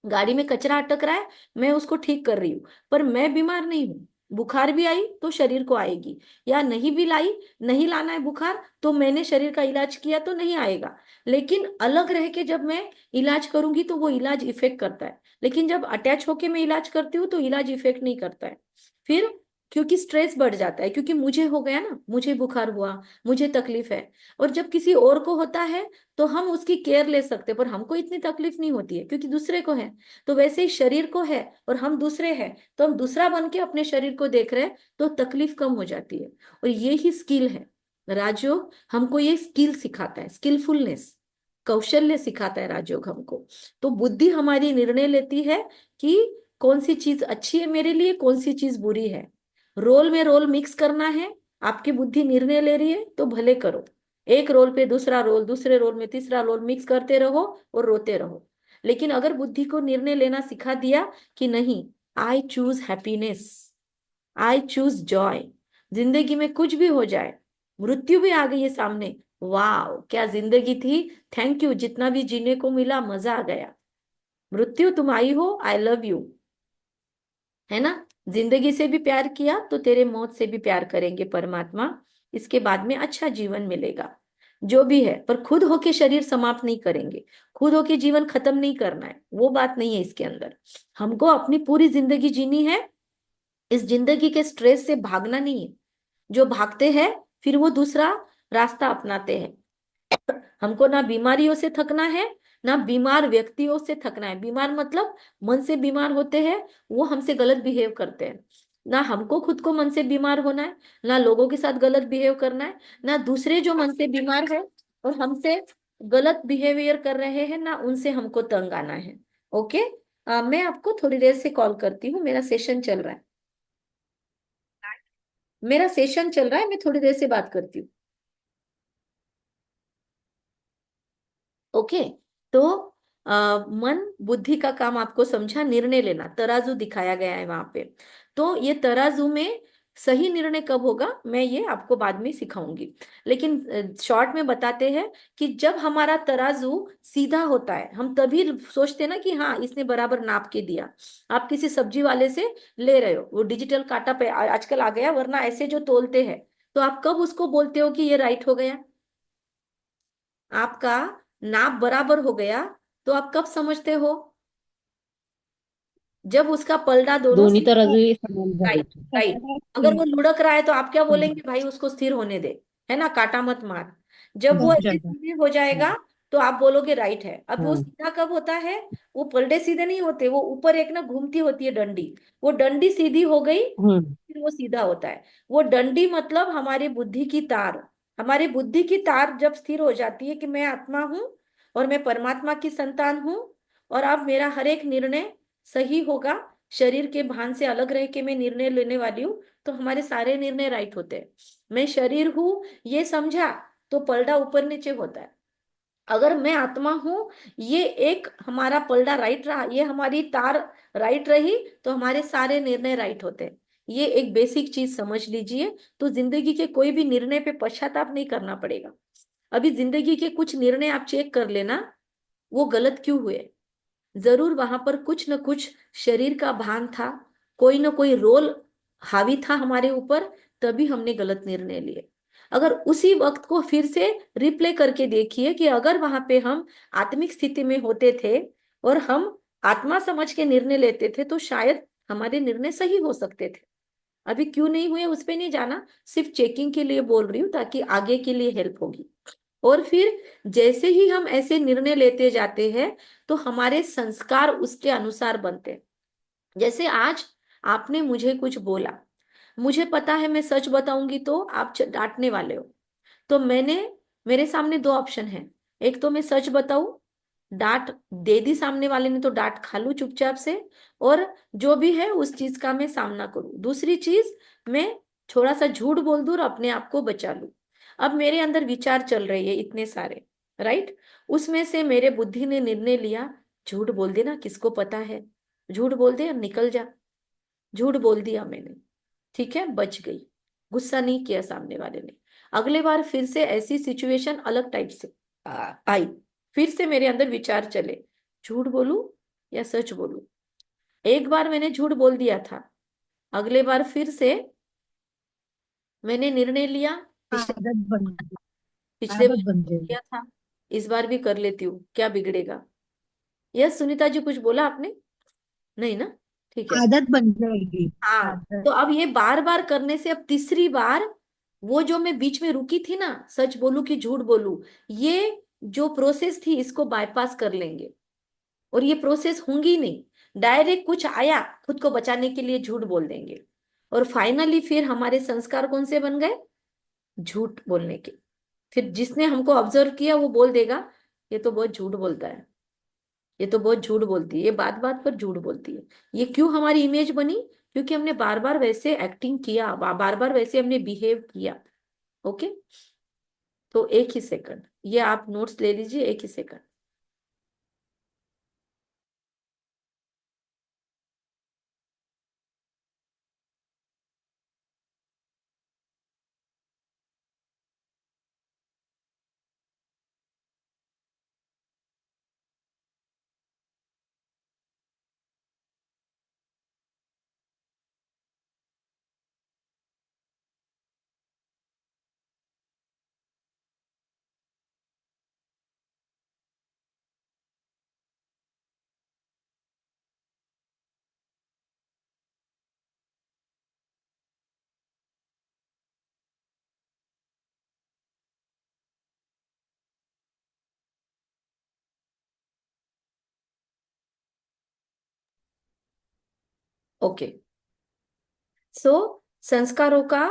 गाड़ी में कचरा अटक रहा है मैं उसको ठीक कर रही हूँ, पर मैं बीमार नहीं हूँ। बुखार भी आई तो शरीर को आएगी, या नहीं भी लाई, नहीं लाना है बुखार तो मैंने शरीर का इलाज किया तो नहीं आएगा। लेकिन अलग रह के जब मैं इलाज करूंगी तो वो इलाज इफेक्ट करता है, लेकिन जब अटैच होके मैं इलाज करती हूँ तो इलाज इफेक्ट नहीं करता है। फिर क्योंकि स्ट्रेस बढ़ जाता है, क्योंकि मुझे हो गया ना, मुझे बुखार हुआ, मुझे तकलीफ है, और जब किसी और को होता है तो हम उसकी केयर ले सकते हैं, पर हमको इतनी तकलीफ नहीं होती है क्योंकि दूसरे को है। तो वैसे ही शरीर को है और हम दूसरे हैं, तो हम दूसरा बन के अपने शरीर को देख रहे हैं तो तकलीफ कम हो जाती है। और ये ही स्किल है, राजयोग हमको ये स्किल सिखाता है, स्किलफुलनेस, कौशल्य सिखाता है राजयोग हमको। तो बुद्धि हमारी निर्णय लेती है कि कौन सी चीज अच्छी है मेरे लिए, कौन सी चीज बुरी है। रोल में रोल मिक्स करना है, आपकी बुद्धि निर्णय ले रही है तो भले करो, एक रोल पे दूसरा रोल, दूसरे रोल में तीसरा रोल मिक्स करते रहो और रोते रहो। लेकिन अगर बुद्धि को निर्णय लेना सिखा दिया कि नहीं, I choose happiness, I choose Joy, जिंदगी में कुछ भी हो जाए, मृत्यु भी आ गई है सामने, वाह क्या जिंदगी थी, थैंक यू, जितना भी जीने को मिला मजा आ गया। मृत्यु तुम आई हो, आई लव यू, है ना। जिंदगी से भी प्यार किया तो तेरे मौत से भी प्यार करेंगे परमात्मा, इसके बाद में अच्छा जीवन मिलेगा जो भी है। पर खुद होके शरीर समाप्त नहीं करेंगे, खुद होके जीवन खत्म नहीं करना है, वो बात नहीं है इसके अंदर। हमको अपनी पूरी जिंदगी जीनी है, इस जिंदगी के स्ट्रेस से भागना नहीं है। जो भागते हैं फिर वो दूसरा रास्ता अपनाते हैं। हमको ना बीमारियों से थकना है, ना बीमार व्यक्तियों से थकना है। बीमार मतलब मन से बीमार होते हैं, वो हमसे गलत बिहेव करते हैं। ना हमको खुद को मन से बीमार होना है, ना लोगों के साथ गलत बिहेव करना है, ना दूसरे जो मन से बीमार है और हमसे गलत बिहेवियर कर रहे हैं, ना उनसे हमको तंग आना है। ओके, मैं आपको थोड़ी देर से कॉल करती हूँ, मेरा सेशन चल रहा है, मेरा सेशन चल रहा है, मैं थोड़ी देर से बात करती हूँ। ओके, तो मन बुद्धि का काम आपको समझा, निर्णय लेना, तराजू दिखाया गया है वहां पे। तो ये तराजू में सही निर्णय कब होगा मैं ये आपको बाद में सिखाऊंगी, लेकिन शॉर्ट में बताते हैं कि जब हमारा तराजू सीधा होता है हम तभी सोचते हैं ना कि हाँ इसने बराबर नाप के दिया। आप किसी सब्जी वाले से ले रहे हो, वो डिजिटल कांटा पे आजकल आ गया, वरना ऐसे जो तोलते हैं, तो आप कब उसको बोलते हो कि ये राइट हो गया, आपका नाप बराबर हो गया, तो आप कब समझते हो, जब उसका पलड़ा दोनों दोन्ही सीधा। तराजू समान झाले. Right, right. अगर वो लुढ़क रहा है तो आप क्या बोलेंगे, भाई उसको स्थिर होने दे, है ना, काटा मत मार। जब वो ऐसे ज्यादा. सीधे हो जाएगा तो आप बोलोगे राइट है। अब वो हाँ. सीधा कब होता है, वो पलड़े सीधे नहीं होते, वो ऊपर एक ना घूमती होती है डंडी, वो डंडी सीधी हो गई हम्म. फिर वो सीधा होता है। वो डंडी मतलब हमारी बुद्धि की तार, हमारी बुद्धि की तार जब स्थिर हो जाती है कि मैं आत्मा हूं और मैं परमात्मा की संतान हूं, और अब मेरा हर एक निर्णय सही होगा, शरीर के भान से अलग रह के मैं निर्णय लेने वाली हूँ, तो हमारे सारे निर्णय राइट होते हैं। मैं शरीर हूं ये समझा तो पलड़ा ऊपर नीचे होता है। अगर मैं आत्मा हूं, ये एक हमारा पलड़ा राइट रहा, ये हमारी तार राइट रही, तो हमारे सारे निर्णय राइट होते हैं। ये एक बेसिक चीज समझ लीजिए, तो जिंदगी के कोई भी निर्णय पे पश्चाताप नहीं करना पड़ेगा। अभी जिंदगी के कुछ निर्णय आप चेक कर लेना, वो गलत क्यों हुए, जरूर वहां पर कुछ न कुछ शरीर का भान था, कोई ना कोई रोल हावी था हमारे ऊपर, तभी हमने गलत निर्णय लिए। अगर उसी वक्त को फिर से रिप्ले करके देखिए कि अगर वहां पे हम आत्मिक स्थिति में होते थे और हम आत्मा समझ के निर्णय लेते थे, तो शायद हमारे निर्णय सही हो सकते थे। अभी क्यों नहीं हुए उस पे नहीं जाना, सिर्फ चेकिंग के लिए बोल रही हूँ ताकि आगे के लिए हेल्प होगी। और फिर जैसे ही हम ऐसे निर्णय लेते जाते हैं तो हमारे संस्कार उसके अनुसार बनते हैं। जैसे आज आपने मुझे कुछ बोला, मुझे पता है मैं सच बताऊंगी तो आप डांटने वाले हो, तो मैंने, मेरे सामने दो ऑप्शन है, एक तो मैं सच बताऊं, डांट दे दी सामने वाले ने तो डांट खा लूं चुपचाप से, और जो भी है उस चीज का मैं सामना करूं। दूसरी चीज, मैं थोड़ा सा झूठ बोल दूं और अपने आप को बचा लूं। अब मेरे अंदर विचार चल रहे हैं इतने सारे, राइट, उसमें से मेरे बुद्धि ने निर्णय लिया झूठ बोल देना, किसको पता है, झूठ बोल दे और निकल जा। झूठ बोल दिया मैंने, ठीक है, बच गई, गुस्सा नहीं किया सामने वाले ने। अगले बार फिर से ऐसी सिचुएशन अलग टाइप से आई, फिर से मेरे अंदर विचार चले, झूठ बोलूं या सच बोलूं। एक बार मैंने झूठ बोल दिया था, अगले बार फिर से मैंने निर्णय लिया, आदत बन पिछले बार आदत बन जाएगी. किया था, इस बार भी कर लेती हूँ, क्या बिगड़ेगा। यस सुनीता जी, कुछ बोला आपने, नहीं ना, ठीक है। आदत बन जाएगी. हाँ, आदत. तो अब ये बार बार करने से अब तीसरी बार वो जो मैं बीच में रुकी थी ना, सच बोलूं कि झूठ बोलूं, ये जो प्रोसेस थी इसको बाईपास कर लेंगे, और ये प्रोसेस होंगी नहीं, डायरेक्ट कुछ आया खुद को बचाने के लिए झूठ बोल देंगे, और फाइनली फिर हमारे संस्कार कौन से बन गए, झूठ बोलने के। फिर जिसने हमको ऑब्जर्व किया वो बोल देगा ये तो बहुत झूठ बोलता है, ये तो बहुत झूठ बोलती है, ये बात बात पर झूठ बोलती है। ये क्यों हमारी इमेज बनी, क्योंकि हमने बार बार वैसे एक्टिंग किया, बार बार वैसे हमने बिहेव किया। ओके, तो एक ही सेकंड, ये आप नोट्स ले लीजिए, एक ही सेकंड। ओके, सो संस्कारों का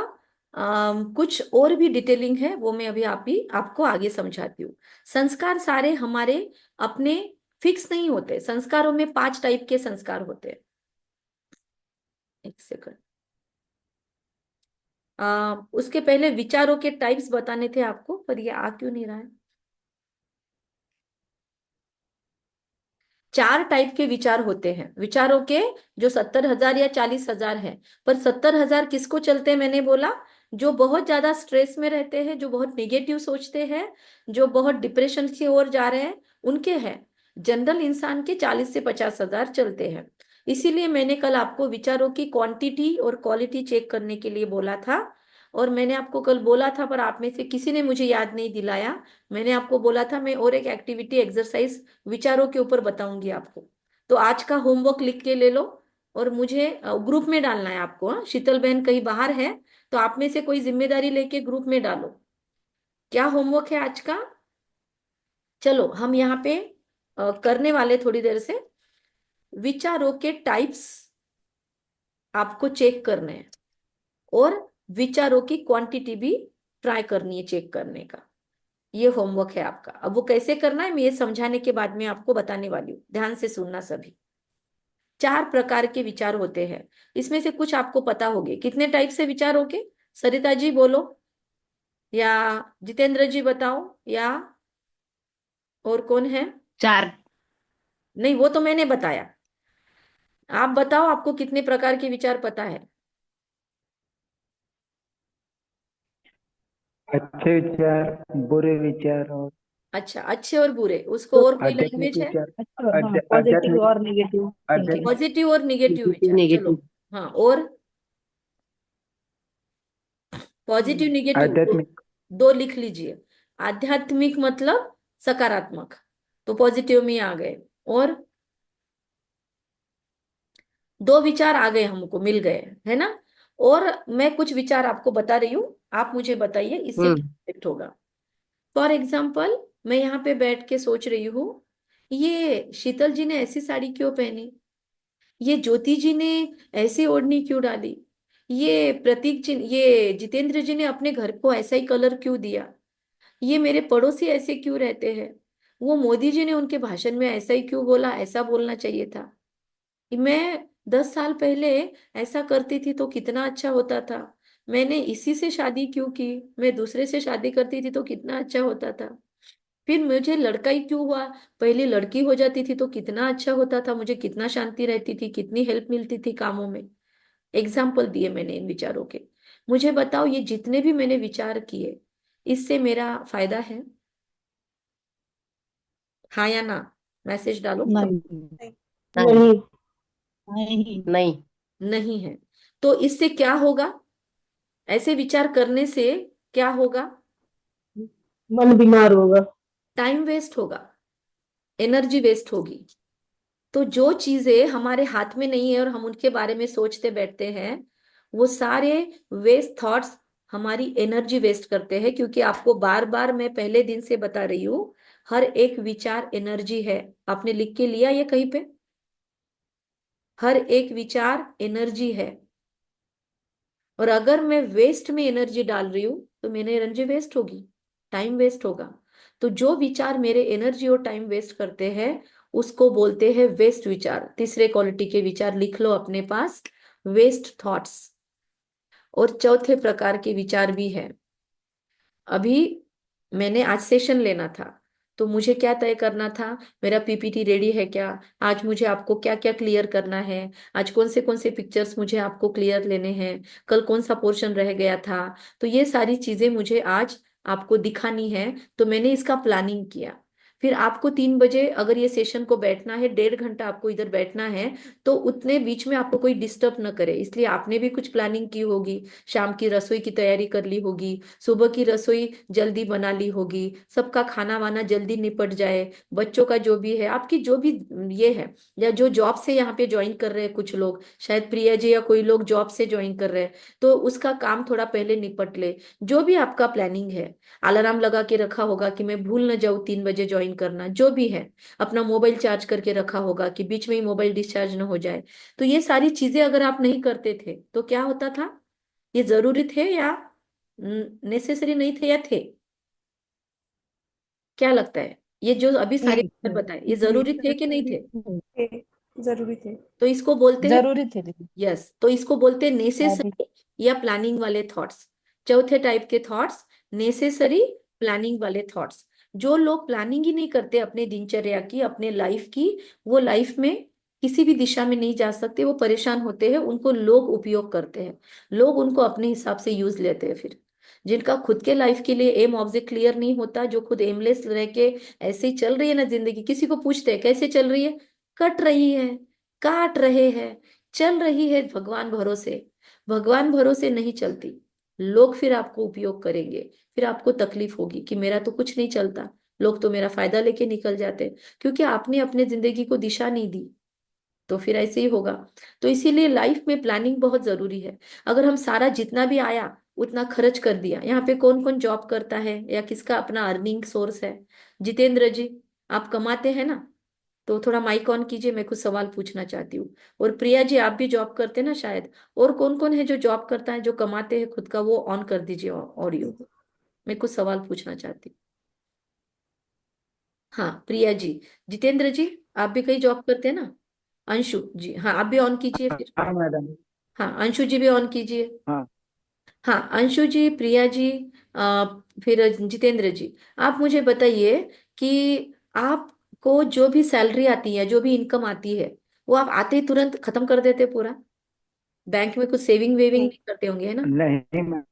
कुछ और भी डिटेलिंग है, वो मैं अभी आपको आगे समझाती हूँ। संस्कार सारे हमारे अपने फिक्स नहीं होते, संस्कारों में 5 टाइप के संस्कार होते हैं। एक सेकंड, उसके पहले विचारों के टाइप्स बताने थे आपको, पर ये आ क्यों नहीं रहा है। 4 टाइप के विचार होते हैं, विचारों के, जो 70,000 या 40,000 है। पर 70,000 किसको चलते हैं मैंने बोला? जो बहुत ज्यादा स्ट्रेस में रहते हैं, जो बहुत निगेटिव सोचते हैं, जो बहुत डिप्रेशन की ओर जा रहे हैं, उनके हैं। जनरल इंसान के 40 से 50,000 चलते हैं। इसीलिए मैंने कल आपको विचारों की क्वांटिटी और क्वालिटी चेक करने के लिए बोला था। और मैंने आपको कल बोला था, पर आप में से किसी ने मुझे याद नहीं दिलाया। मैंने आपको बोला था मैं और एक एक्टिविटी एक्सरसाइज विचारों के ऊपर बताऊंगी आपको। तो आज का होमवर्क लिख के ले लो और मुझे ग्रुप में डालना है आपको। हाँ, शीतल बहन कहीं बाहर है, तो आप में से कोई जिम्मेदारी लेके ग्रुप में डालो। क्या होमवर्क है आज का? चलो हम यहाँ पे करने वाले थोड़ी देर से विचारों के टाइप्स आपको चेक करने हैं, और विचारों की क्वांटिटी भी ट्राई करनी है चेक करने का। ये होमवर्क है आपका। अब वो कैसे करना है मैं ये समझाने के बाद में आपको बताने वाली हूँ, ध्यान से सुनना सभी। 4 प्रकार के विचार होते हैं, इसमें से कुछ आपको पता होंगे। कितने टाइप से विचार होंगे? सरिता जी बोलो, या जितेंद्र जी बताओ, या और कौन है? 4। नहीं, वो तो मैंने बताया। आप बताओ, आपको कितने प्रकार के विचार पता है? अच्छे विचार, बुरे विचार, और अच्छा, अच्छे और बुरे, उसको तो और कोई आध्यात्मिक लैंग्वेज है? विचार। अच्छा, हाँ, पॉजिटिव आध्यात्मिक, और नेगेटिव थिंकिंग। आध्यात्मिक, पॉजिटिव और निगेटिव पॉजिटिव विचार, चलो। नेगेटिव। हाँ, और पॉजिटिव निगेटिव दो, आध्यात्मिक। दो लिख लीजिए। आध्यात्मिक मतलब सकारात्मक, तो पॉजिटिव में आ गए। और 2 विचार आ गए, हमको मिल गए, है ना? और मैं कुछ विचार आपको बता रही हूँ, आप मुझे बताइए इससे क्या इफेक्ट होगा। फॉर एग्जाम्पल, मैं यहाँ पे बैठ के सोच रही हूँ, ये शीतल जी ने ऐसी साड़ी क्यों पहनी, ये ज्योति जी ने ऐसी ओढ़नी क्यों डाली, ये प्रतीक जी, ये जितेंद्र जी ने अपने घर को ऐसा ही कलर क्यों दिया, ये मेरे पड़ोसी ऐसे क्यों रहते हैं, वो मोदी जी ने उनके भाषण में ऐसा ही क्यों बोला, ऐसा बोलना चाहिए था। मैं 10 साल पहले ऐसा करती थी तो कितना अच्छा होता था, मैंने इसी से शादी क्यों की, मैं दूसरे से शादी करती थी तो कितना अच्छा होता था, फिर मुझे लड़का ही क्यों हुआ, पहले लड़की हो जाती थी तो कितना अच्छा होता था, मुझे कितना शांति रहती थी, कितनी हेल्प मिलती थी कामों में। एग्जाम्पल दिए मैंने इन विचारों के। मुझे बताओ, ये जितने भी मैंने विचार किए, इससे मेरा फायदा है? हाँ या ना? मैसेज डालो। नहीं, नहीं। नहीं, नहीं। नहीं है। तो इससे क्या होगा? ऐसे विचार करने से क्या होगा? मन बीमार होगा। टाइम वेस्ट होगा, एनर्जी वेस्ट होगी। तो जो चीजें हमारे हाथ में नहीं है और हम उनके बारे में सोचते बैठते हैं, वो सारे वेस्ट थॉट्स हमारी एनर्जी वेस्ट करते हैं। क्योंकि आपको बार बार मैं पहले दिन से बता रही हूँ, हर एक विचार एनर्जी है। आपने लिख के लिया ये कहीं पे? हर एक विचार एनर्जी है। और अगर मैं वेस्ट में एनर्जी डाल रही हूँ तो मेरी एनर्जी वेस्ट होगी, टाइम वेस्ट होगा। तो जो विचार मेरे एनर्जी और टाइम वेस्ट करते हैं, उसको बोलते हैं वेस्ट विचार। तीसरे क्वालिटी के विचार लिख लो अपने पास, वेस्ट थॉट्स। और चौथे प्रकार के विचार भी है। अभी मैंने आज सेशन लेना था, तो मुझे क्या तय करना था, मेरा पीपीटी रेडी है क्या, आज मुझे आपको क्या क्या क्लियर करना है, आज कौन से पिक्चर्स मुझे आपको क्लियर लेने हैं, कल कौन सा पोर्शन रह गया था। तो ये सारी चीजें मुझे आज आपको दिखानी है, तो मैंने इसका प्लानिंग किया। फिर आपको 3 बजे अगर ये सेशन को बैठना है, 1.5 घंटा आपको इधर बैठना है, तो उतने बीच में आपको कोई डिस्टर्ब न करे, इसलिए आपने भी कुछ प्लानिंग की होगी। शाम की रसोई की तैयारी कर ली होगी, सुबह की रसोई जल्दी बना ली होगी, सबका खाना वाना जल्दी निपट जाए, बच्चों का जो भी है, आपकी जो भी ये है, या जो जॉब से यहाँ पे ज्वाइन कर रहे हैं कुछ लोग, शायद प्रिया जी या कोई लोग जॉब से ज्वाइन कर रहे हैं, तो उसका काम थोड़ा पहले निपट ले। जो भी आपका प्लानिंग है, अलार्म लगा के रखा होगा कि मैं भूल न जाऊँ 3 बजे ज्वाइन करना, जो भी है, अपना मोबाइल चार्ज करके रखा होगा कि बीच में ही मोबाइल डिस्चार्ज न हो जाए। तो ये सारी चीजें अगर आप नहीं करते थे तो क्या होता था? ये जरूरी थे या नेसेसरी नहीं थे, या थे? क्या लगता है? ये जो अभी सारे नहीं, विचार बताए, ये जी, जरूरी थे कि नहीं थे? थे, जरूरी थे। तो इसको बोलते हैं, जरूरी थे दीदी। यस, तो इसको बोलते हैं अभी नेसेसरी या प्लानिंग वाले थॉट्स। चौथे टाइप के थॉट्स नेसेसरी, प्लानिंग वाले थॉट्स। जो लोग प्लानिंग ही नहीं करते अपने दिनचर्या की, अपने लाइफ की, वो लाइफ में किसी भी दिशा में नहीं जा सकते, वो परेशान होते हैं, उनको लोग उपयोग करते हैं, लोग उनको अपने हिसाब से यूज लेते हैं। फिर जिनका खुद के लाइफ के लिए एम ऑब्जेक्ट क्लियर नहीं होता, जो खुद एमलेस रह के ऐसे ही चल रही है ना जिंदगी, किसी को पूछते हैं कैसे चल रही है, कट रही है, काट रहे हैं, चल रही है भगवान भरोसे, भगवान भरोसे नहीं चलती। लोग फिर आपको उपयोग करेंगे, फिर आपको तकलीफ होगी कि मेरा तो कुछ नहीं चलता, लोग तो मेरा फायदा लेके निकल जाते हैं, क्योंकि आपने अपने जिंदगी को दिशा नहीं दी। तो फिर ऐसे ही होगा। तो इसीलिए लाइफ में प्लानिंग बहुत जरूरी है। अगर हम सारा जितना भी आया उतना खर्च कर दिया, यहाँ पे कौन कौन जॉब करता है या किसका अपना अर्निंग सोर्स है? जितेंद्र जी, आप कमाते हैं ना? तो थोड़ा माइक ऑन कीजिए, मैं कुछ सवाल पूछना चाहती हूँ। और प्रिया जी, आप भी जॉब करते हैं ना शायद? और कौन कौन है जो जॉब करता है, जो कमाते हैं खुद का? वो ऑन कर दीजिए ऑडियो, मैं कुछ सवाल पूछना चाहती हूँ। हाँ प्रिया जी। जितेंद्र जी, आप भी कहीं जॉब करते हैं ना? अंशु जी, हाँ आप भी ऑन कीजिए फिर। हाँ मैडम। हाँ अंशु जी भी ऑन कीजिए। हाँ। हाँ अंशु जी, प्रिया जी, आ, फिर जितेंद्र जी, आप मुझे बताइए कि आपको जो भी सैलरी आती है, जो भी इनकम आती है, वो आप आते ही तुरंत खत्म कर देते पूरा? बैंक में कुछ सेविंग वेविंग नहीं नहीं करते होंगे, है ना? नहीं मैम।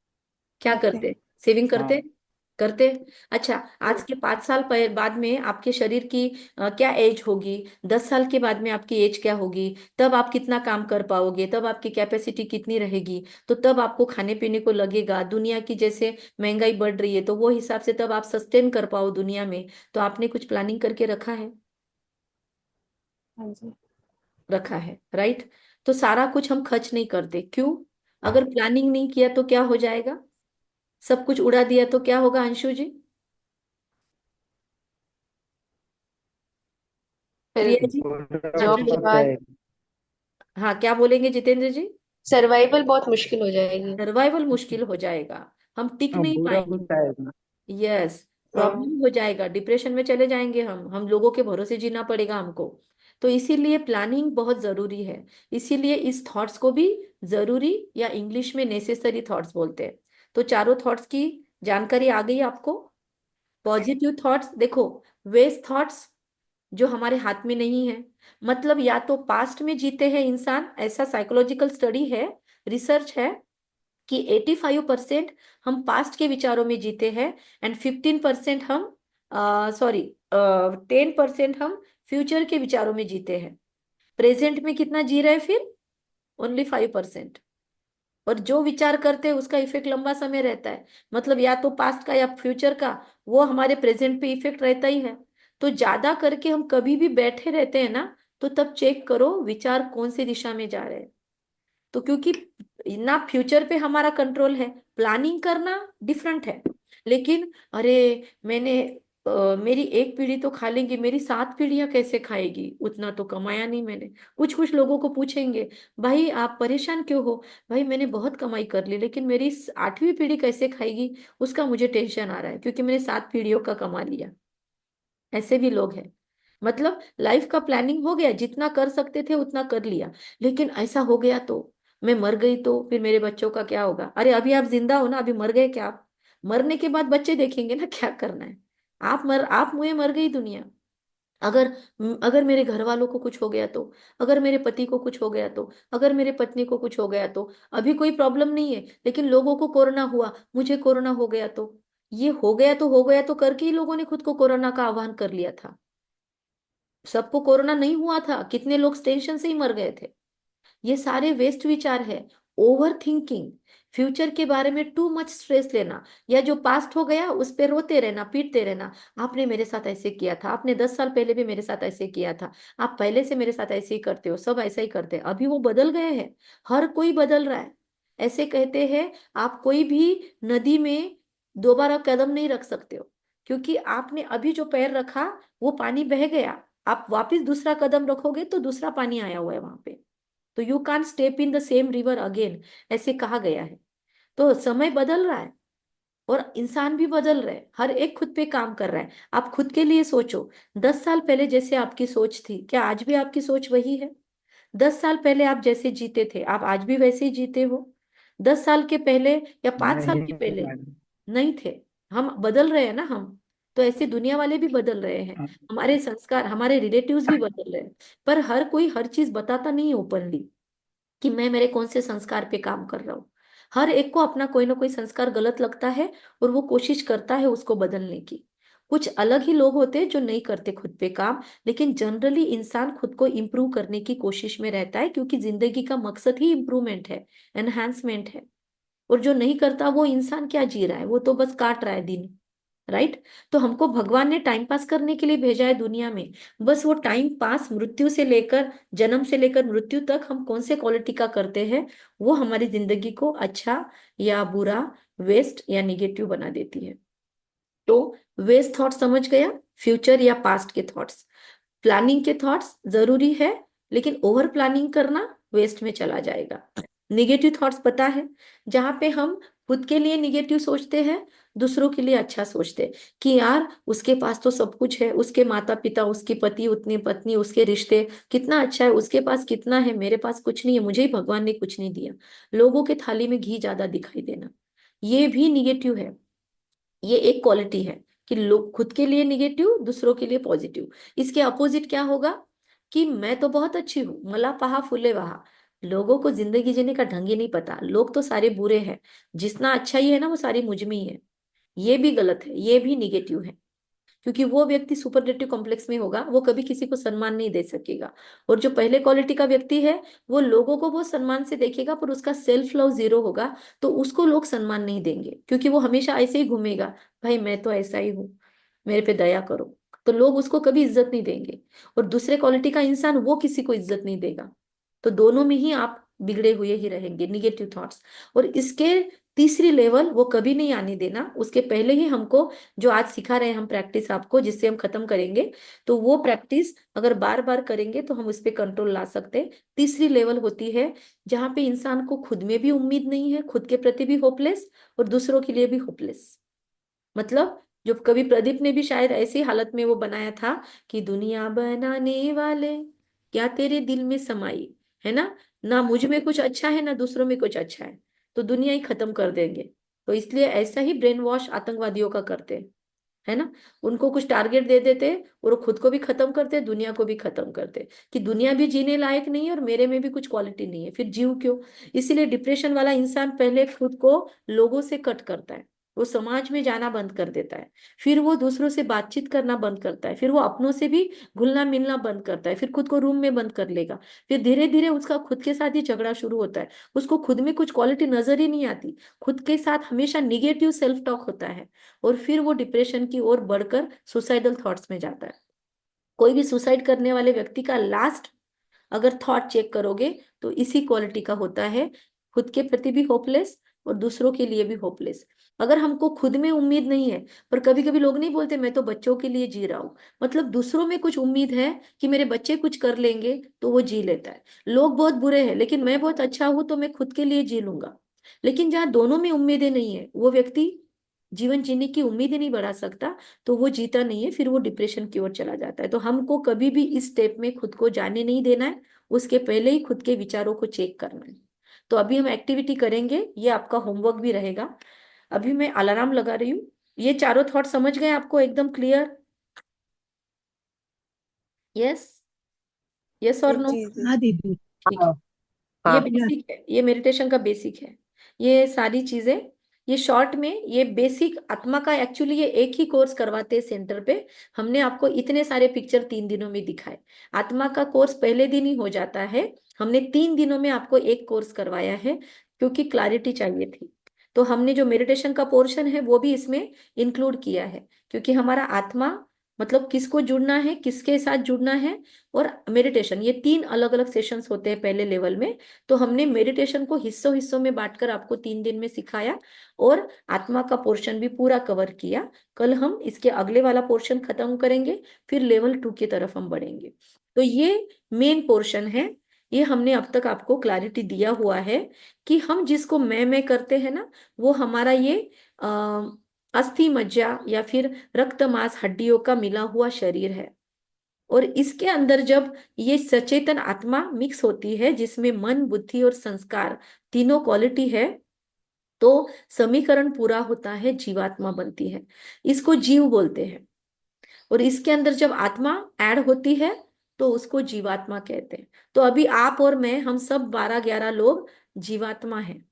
क्या करते करते? हैं। सेविंग करते? हाँ। करते। अच्छा, आज के 5 साल बाद में आपके शरीर की क्या एज होगी? 10 साल के बाद में आपकी एज क्या होगी? तब आप कितना काम कर पाओगे? तब आपकी कैपेसिटी कितनी रहेगी? तो तब आपको खाने पीने को लगेगा, दुनिया की जैसे महंगाई बढ़ रही है तो वो हिसाब से तब आप सस्टेन कर पाओ दुनिया में। तो आपने कुछ प्लानिंग करके रखा है? हाँ जी। रखा है, राइट। तो सारा कुछ हम खर्च नहीं करते, क्यों? अगर प्लानिंग नहीं किया तो क्या हो जाएगा? सब कुछ उड़ा दिया तो क्या होगा अंशु जी? फिर प्रिया जी? पूरा हाँ जॉब के चलिए। फंस बाद जाएगा। हाँ क्या बोलेंगे जितेंद्र जी? सर्वाइवल बहुत मुश्किल हो जाएगी। सर्वाइवल मुश्किल हो जाएगा, हम टिक हाँ, नहीं बुरा पाएंगे। घुस जाएगा। यस, हाँ। प्रॉब्लम हो जाएगा, डिप्रेशन में चले जाएंगे हम लोगों के भरोसे जीना पड़ेगा हमको। तो इसीलिए प्लानिंग बहुत जरूरी है। इसीलिए इस थॉट्स को भी जरूरी या इंग्लिश में नेसेसरी थॉट्स बोलते हैं। तो चारों थॉट्स की जानकारी आ गई आपको? पॉजिटिव थॉट्स देखो, वेस्ट थॉट्स जो हमारे हाथ में नहीं है, मतलब या तो पास्ट में जीते हैं इंसान, ऐसा साइकोलॉजिकल स्टडी है, रिसर्च है कि 85% हम पास्ट के विचारों में जीते हैं, एंड 15% हम, सॉरी, 10% हम फ्यूचर के विचारों में जीते हैं। प्रेजेंट में कितना जी रहे हैं फिर? ओनली 5%। और जो विचार करते हैं उसका इफेक्ट लंबा समय रहता है, मतलब या तो पास्ट का या फ्यूचर का, वो हमारे प्रेजेंट पे इफेक्ट रहता ही है। तो ज्यादा करके हम कभी भी बैठे रहते हैं ना, तो तब चेक करो विचार कौन सी दिशा में जा रहे हैं। तो क्योंकि ना फ्यूचर पे हमारा कंट्रोल है, प्लानिंग करना डिफरेंट है, लेकिन अरे मैंने मेरी एक पीढ़ी तो खा लेंगी, मेरी 7 पीढ़ियां कैसे खाएगी? उतना तो कमाया नहीं मैंने। कुछ कुछ लोगों को पूछेंगे, भाई आप परेशान क्यों हो? भाई मैंने बहुत कमाई कर ली, लेकिन मेरी 8वीं पीढ़ी कैसे खाएगी, उसका मुझे टेंशन आ रहा है, क्योंकि मैंने 7 पीढ़ियों का कमा लिया। ऐसे भी लोग हैं। मतलब लाइफ का प्लानिंग हो गया, जितना कर सकते थे उतना कर लिया, लेकिन ऐसा हो गया तो मैं मर गई तो फिर मेरे बच्चों का क्या होगा? अरे अभी आप जिंदा हो ना, अभी मर गए क्या आप? मरने के बाद बच्चे देखेंगे ना क्या करना है। आप मुझे मर गई दुनिया। अगर अगर मेरे घर वालों को कुछ हो गया तो, अगर मेरे पति को कुछ हो गया तो, अगर मेरे पत्नी को कुछ हो गया तो, अभी कोई प्रॉब्लम नहीं है, लेकिन लोगों को कोरोना हुआ, मुझे कोरोना हो गया तो, ये हो गया तो हो गया तो करके ही लोगों ने खुद को कोरोना का आह्वान कर लिया था। सबको कोरोना नहीं हुआ था, कितने लोग टेंशन से ही मर गए थे। ये सारे वेस्ट विचार है। ओवर थिंकिंग, फ्यूचर के बारे में टू मच स्ट्रेस लेना, या जो पास्ट हो गया उस पे रोते रहना, पीटते रहना, आपने मेरे साथ ऐसे किया था, आपने 10 साल पहले भी मेरे साथ ऐसे किया था, आप पहले से मेरे साथ ऐसे ही करते हो, सब ऐसा ही करते हैं, अभी वो बदल गए हैं, हर कोई बदल रहा है। ऐसे कहते हैं, आप कोई भी नदी में दोबारा कदम नहीं रख सकते हो, क्योंकि आपने अभी जो पैर रखा वो पानी बह गया, आप वापस दूसरा कदम रखोगे तो दूसरा पानी आया हुआ है वहां पे। तो you can step in the same river again, ऐसे कहा गया है। तो समय बदल रहा है, और इंसान भी बदल रहे हैं, हर एक खुद पे काम कर रहा है। आप खुद के लिए सोचो, 10 साल पहले जैसे आपकी सोच थी, क्या आज भी आपकी सोच वही है? 10 साल पहले आप जैसे जीते थे, आप आज भी वैसे ही जीते हो? 10 साल के पहले या 5 साल नहीं के पहले? मैडम। नहीं थे। हम बदल रहे हैं ना हम। तो ऐसे दुनिया वाले भी बदल रहे हैं, हाँ, हमारे संस्कार, हमारे रिलेटिव्स भी बदल रहे हैं। पर हर कोई हर चीज बताता नहीं ओपनली कि मैं मेरे कौन से संस्कार पे काम कर रहा हूँ। हर एक को अपना कोई ना कोई संस्कार गलत लगता है और वो कोशिश करता है उसको बदलने की। कुछ अलग ही लोग होते हैं जो नहीं करते खुद पे काम, लेकिन जनरली इंसान खुद को इम्प्रूव करने की कोशिश में रहता है, क्योंकि जिंदगी का मकसद ही इम्प्रूवमेंट है, एनहांसमेंट है। और जो नहीं करता वो इंसान क्या जी रहा है, वो तो बस काट रहा है दिन। राइट। तो हमको भगवान ने टाइम पास करने के लिए भेजा है दुनिया में। बस वो टाइम पास मृत्यु से लेकर, जन्म से लेकर मृत्यु तक हम कौन से क्वालिटी का करते हैं, वो हमारी जिंदगी को अच्छा या बुरा, वेस्ट या निगेटिव बना देती है। तो वेस्ट थॉट समझ गया, फ्यूचर या पास्ट के थॉट्स। प्लानिंग के थॉट्स जरूरी है, लेकिन ओवर प्लानिंग करना वेस्ट में चला जाएगा। निगेटिव थॉट्स पता है, जहां पे हम खुद के लिए निगेटिव सोचते हैं, दूसरों के लिए अच्छा सोचते हैं कि यार उसके पास तो सब कुछ है, उसके माता पिता, उसके पति, उतनी पत्नी, उसके रिश्ते, कितना अच्छा है, उसके पास कितना है, मेरे पास कुछ नहीं है, मुझे ही भगवान ने कुछ नहीं दिया। लोगों के थाली में घी ज्यादा दिखाई देना, ये भी निगेटिव है। ये एक क्वालिटी है कि लोग खुद के लिए निगेटिव, दूसरों के लिए पॉजिटिव। इसके अपोजिट क्या होगा कि मैं तो बहुत अच्छी हूँ, मला पहा फूले वहा। लोगों को जिंदगी जीने का ढंग ही नहीं पता, लोग तो सारे बुरे हैं, जितना अच्छा ही है ना वो सारी मुझ में ही है। ये भी गलत है, ये भी निगेटिव है, क्योंकि वो व्यक्ति सुपरलेटिव कॉम्प्लेक्स में होगा, वो कभी किसी को सम्मान नहीं दे सकेगा। और जो पहले क्वालिटी का व्यक्ति है, वो लोगों को वो सम्मान से देखेगा, पर उसका सेल्फ लव जीरो होगा, तो उसको लोग सम्मान नहीं देंगे, क्योंकि वो हमेशा ऐसे ही घूमेगा, भाई मैं तो ऐसा ही हूँ, मेरे पे दया करो। तो लोग उसको कभी इज्जत नहीं देंगे। और दूसरे क्वालिटी का इंसान वो किसी को इज्जत नहीं देगा। तो दोनों में ही आप बिगड़े हुए ही रहेंगे, निगेटिव थॉट्स। और इसके तीसरी लेवल वो कभी नहीं आने देना, उसके पहले ही हमको जो आज सिखा रहे हैं हम प्रैक्टिस आपको, जिससे हम खत्म करेंगे, तो वो प्रैक्टिस अगर बार बार करेंगे तो हम उस पर कंट्रोल ला सकते हैं। तीसरी लेवल होती है जहां पे इंसान को खुद में भी उम्मीद नहीं है, खुद के प्रति भी होपलेस और दूसरों के लिए भी होपलेस। मतलब जो कवि प्रदीप ने भी शायद ऐसी हालत में वो बनाया था कि दुनिया बनाने वाले क्या तेरे दिल में समाई है ना, ना मुझ में कुछ अच्छा है ना दूसरों में कुछ अच्छा है, तो दुनिया ही खत्म कर देंगे। तो इसलिए ऐसा ही ब्रेन वॉश आतंकवादियों का करते हैं, है ना। उनको कुछ टारगेट दे देते और वो खुद को भी खत्म करते, दुनिया को भी खत्म करते, कि दुनिया भी जीने लायक नहीं है और मेरे में भी कुछ क्वालिटी नहीं है, फिर जीव क्यों। इसीलिए डिप्रेशन वाला इंसान पहले खुद को लोगों से कट करता है, वो समाज में जाना बंद कर देता है, फिर वो दूसरों से बातचीत करना बंद करता है, फिर वो अपनों से भी घुलना मिलना बंद करता है, फिर खुद को रूम में बंद कर लेगा। फिर धीरे धीरे उसका खुद के साथ ही झगड़ा शुरू होता है, उसको खुद में कुछ क्वालिटी नजर ही नहीं आती, खुद के साथ हमेशा निगेटिव सेल्फ टॉक होता है, और फिर वो डिप्रेशन की ओर बढ़कर सुसाइडल थॉट्स में जाता है। कोई भी सुसाइड करने वाले व्यक्ति का लास्ट अगर थॉट चेक करोगे तो इसी क्वालिटी का होता है, खुद के प्रति भी होपलेस और दूसरों के लिए भी होपलेस। अगर हमको खुद में उम्मीद नहीं है, पर कभी कभी लोग नहीं बोलते मैं तो बच्चों के लिए जी रहा हूँ, मतलब दूसरों में कुछ उम्मीद है कि मेरे बच्चे कुछ कर लेंगे, तो वो जी लेता है। लोग बहुत बुरे हैं लेकिन मैं बहुत अच्छा हूं तो मैं खुद के लिए जी लूंगा। लेकिन जहाँ दोनों में उम्मीदें नहीं है, वो व्यक्ति जीवन जीने की उम्मीद ही नहीं बढ़ा सकता, तो वो जीता नहीं है, फिर वो डिप्रेशन की ओर चला जाता है। तो हमको कभी भी इस स्टेप में खुद को जाने नहीं देना है, उसके पहले ही खुद के विचारों को चेक करना है। तो अभी हम एक्टिविटी करेंगे, ये आपका होमवर्क भी रहेगा। अभी मैं अलार्म लगा रही हूँ। ये चारों थॉट समझ गए आपको एकदम क्लियर? यस, यस और नो? जी जी। हाँ दीदी। ठीक है। हाँ ये हाँ बेसिक है, ये मेडिटेशन का बेसिक है, ये सारी चीजें। ये शॉर्ट में ये बेसिक आत्मा का, एक्चुअली ये एक ही कोर्स करवाते हैं सेंटर पे। हमने आपको इतने सारे पिक्चर 3 दिनों में दिखाए। आत्मा का कोर्स पहले दिन ही हो जाता है, हमने 3 दिनों में आपको एक कोर्स करवाया है, क्योंकि क्लैरिटी चाहिए थी। तो हमने जो मेडिटेशन का पोर्शन है वो भी इसमें इंक्लूड किया है, क्योंकि हमारा आत्मा मतलब किसको जुड़ना है, किसके साथ जुड़ना है, और मेडिटेशन, ये 3 अलग अलग सेशंस होते हैं पहले लेवल में। तो हमने मेडिटेशन को हिस्सों हिस्सों में बांटकर आपको 3 दिन में सिखाया, और आत्मा का पोर्शन भी पूरा कवर किया। कल हम इसके अगले वाला पोर्शन खत्म करेंगे, फिर लेवल 2 की तरफ हम बढ़ेंगे। तो ये मेन पोर्शन है, ये हमने अब तक आपको क्लैरिटी दिया हुआ है कि हम जिसको मैं करते हैं ना, वो हमारा ये अस्थि मज्जा या फिर रक्त मांस हड्डियों का मिला हुआ शरीर है। और इसके अंदर जब ये सचेतन आत्मा मिक्स होती है, जिसमें मन, बुद्धि और संस्कार तीनों क्वालिटी है, तो समीकरण पूरा होता है, जीवात्मा बनती है, इसको जीव बोलते हैं। और इसके अंदर जब आत्मा ऐड होती है तो उसको जीवात्मा कहते हैं। तो अभी आप और मैं, हम सब 12-11 लोग जीवात्मा हैं।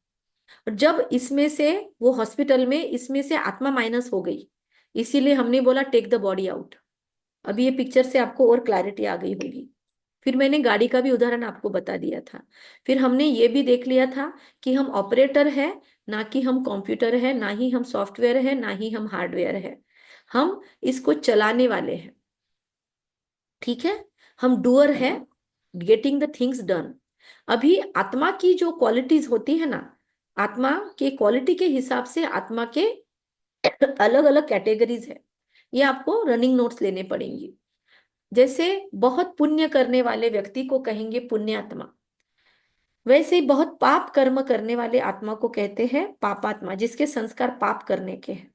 और जब इसमें से वो हॉस्पिटल में इसमें से आत्मा माइनस हो गई, इसीलिए हमने बोला टेक द बॉडी आउट। अभी ये पिक्चर से आपको और क्लैरिटी आ गई होगी। फिर मैंने गाड़ी का भी उदाहरण आपको बता दिया था। फिर हमने ये भी देख लिया था कि हम ऑपरेटर है, ना कि हम कंप्यूटर है, ना ही हम सॉफ्टवेयर है, ना ही हम हार्डवेयर है। हम इसको चलाने वाले हैं। ठीक है, हम डूअर है, गेटिंग द थिंग्स डन। अभी आत्मा की जो क्वालिटीज होती है ना, आत्मा के क्वालिटी के हिसाब से आत्मा के अलग अलग कैटेगरीज है। ये आपको रनिंग नोट्स लेने पड़ेंगी। जैसे बहुत पुण्य करने वाले व्यक्ति को कहेंगे पुण्यात्मा, वैसे ही बहुत पाप कर्म करने वाले आत्मा को कहते हैं पापात्मा, जिसके संस्कार पाप करने के हैं।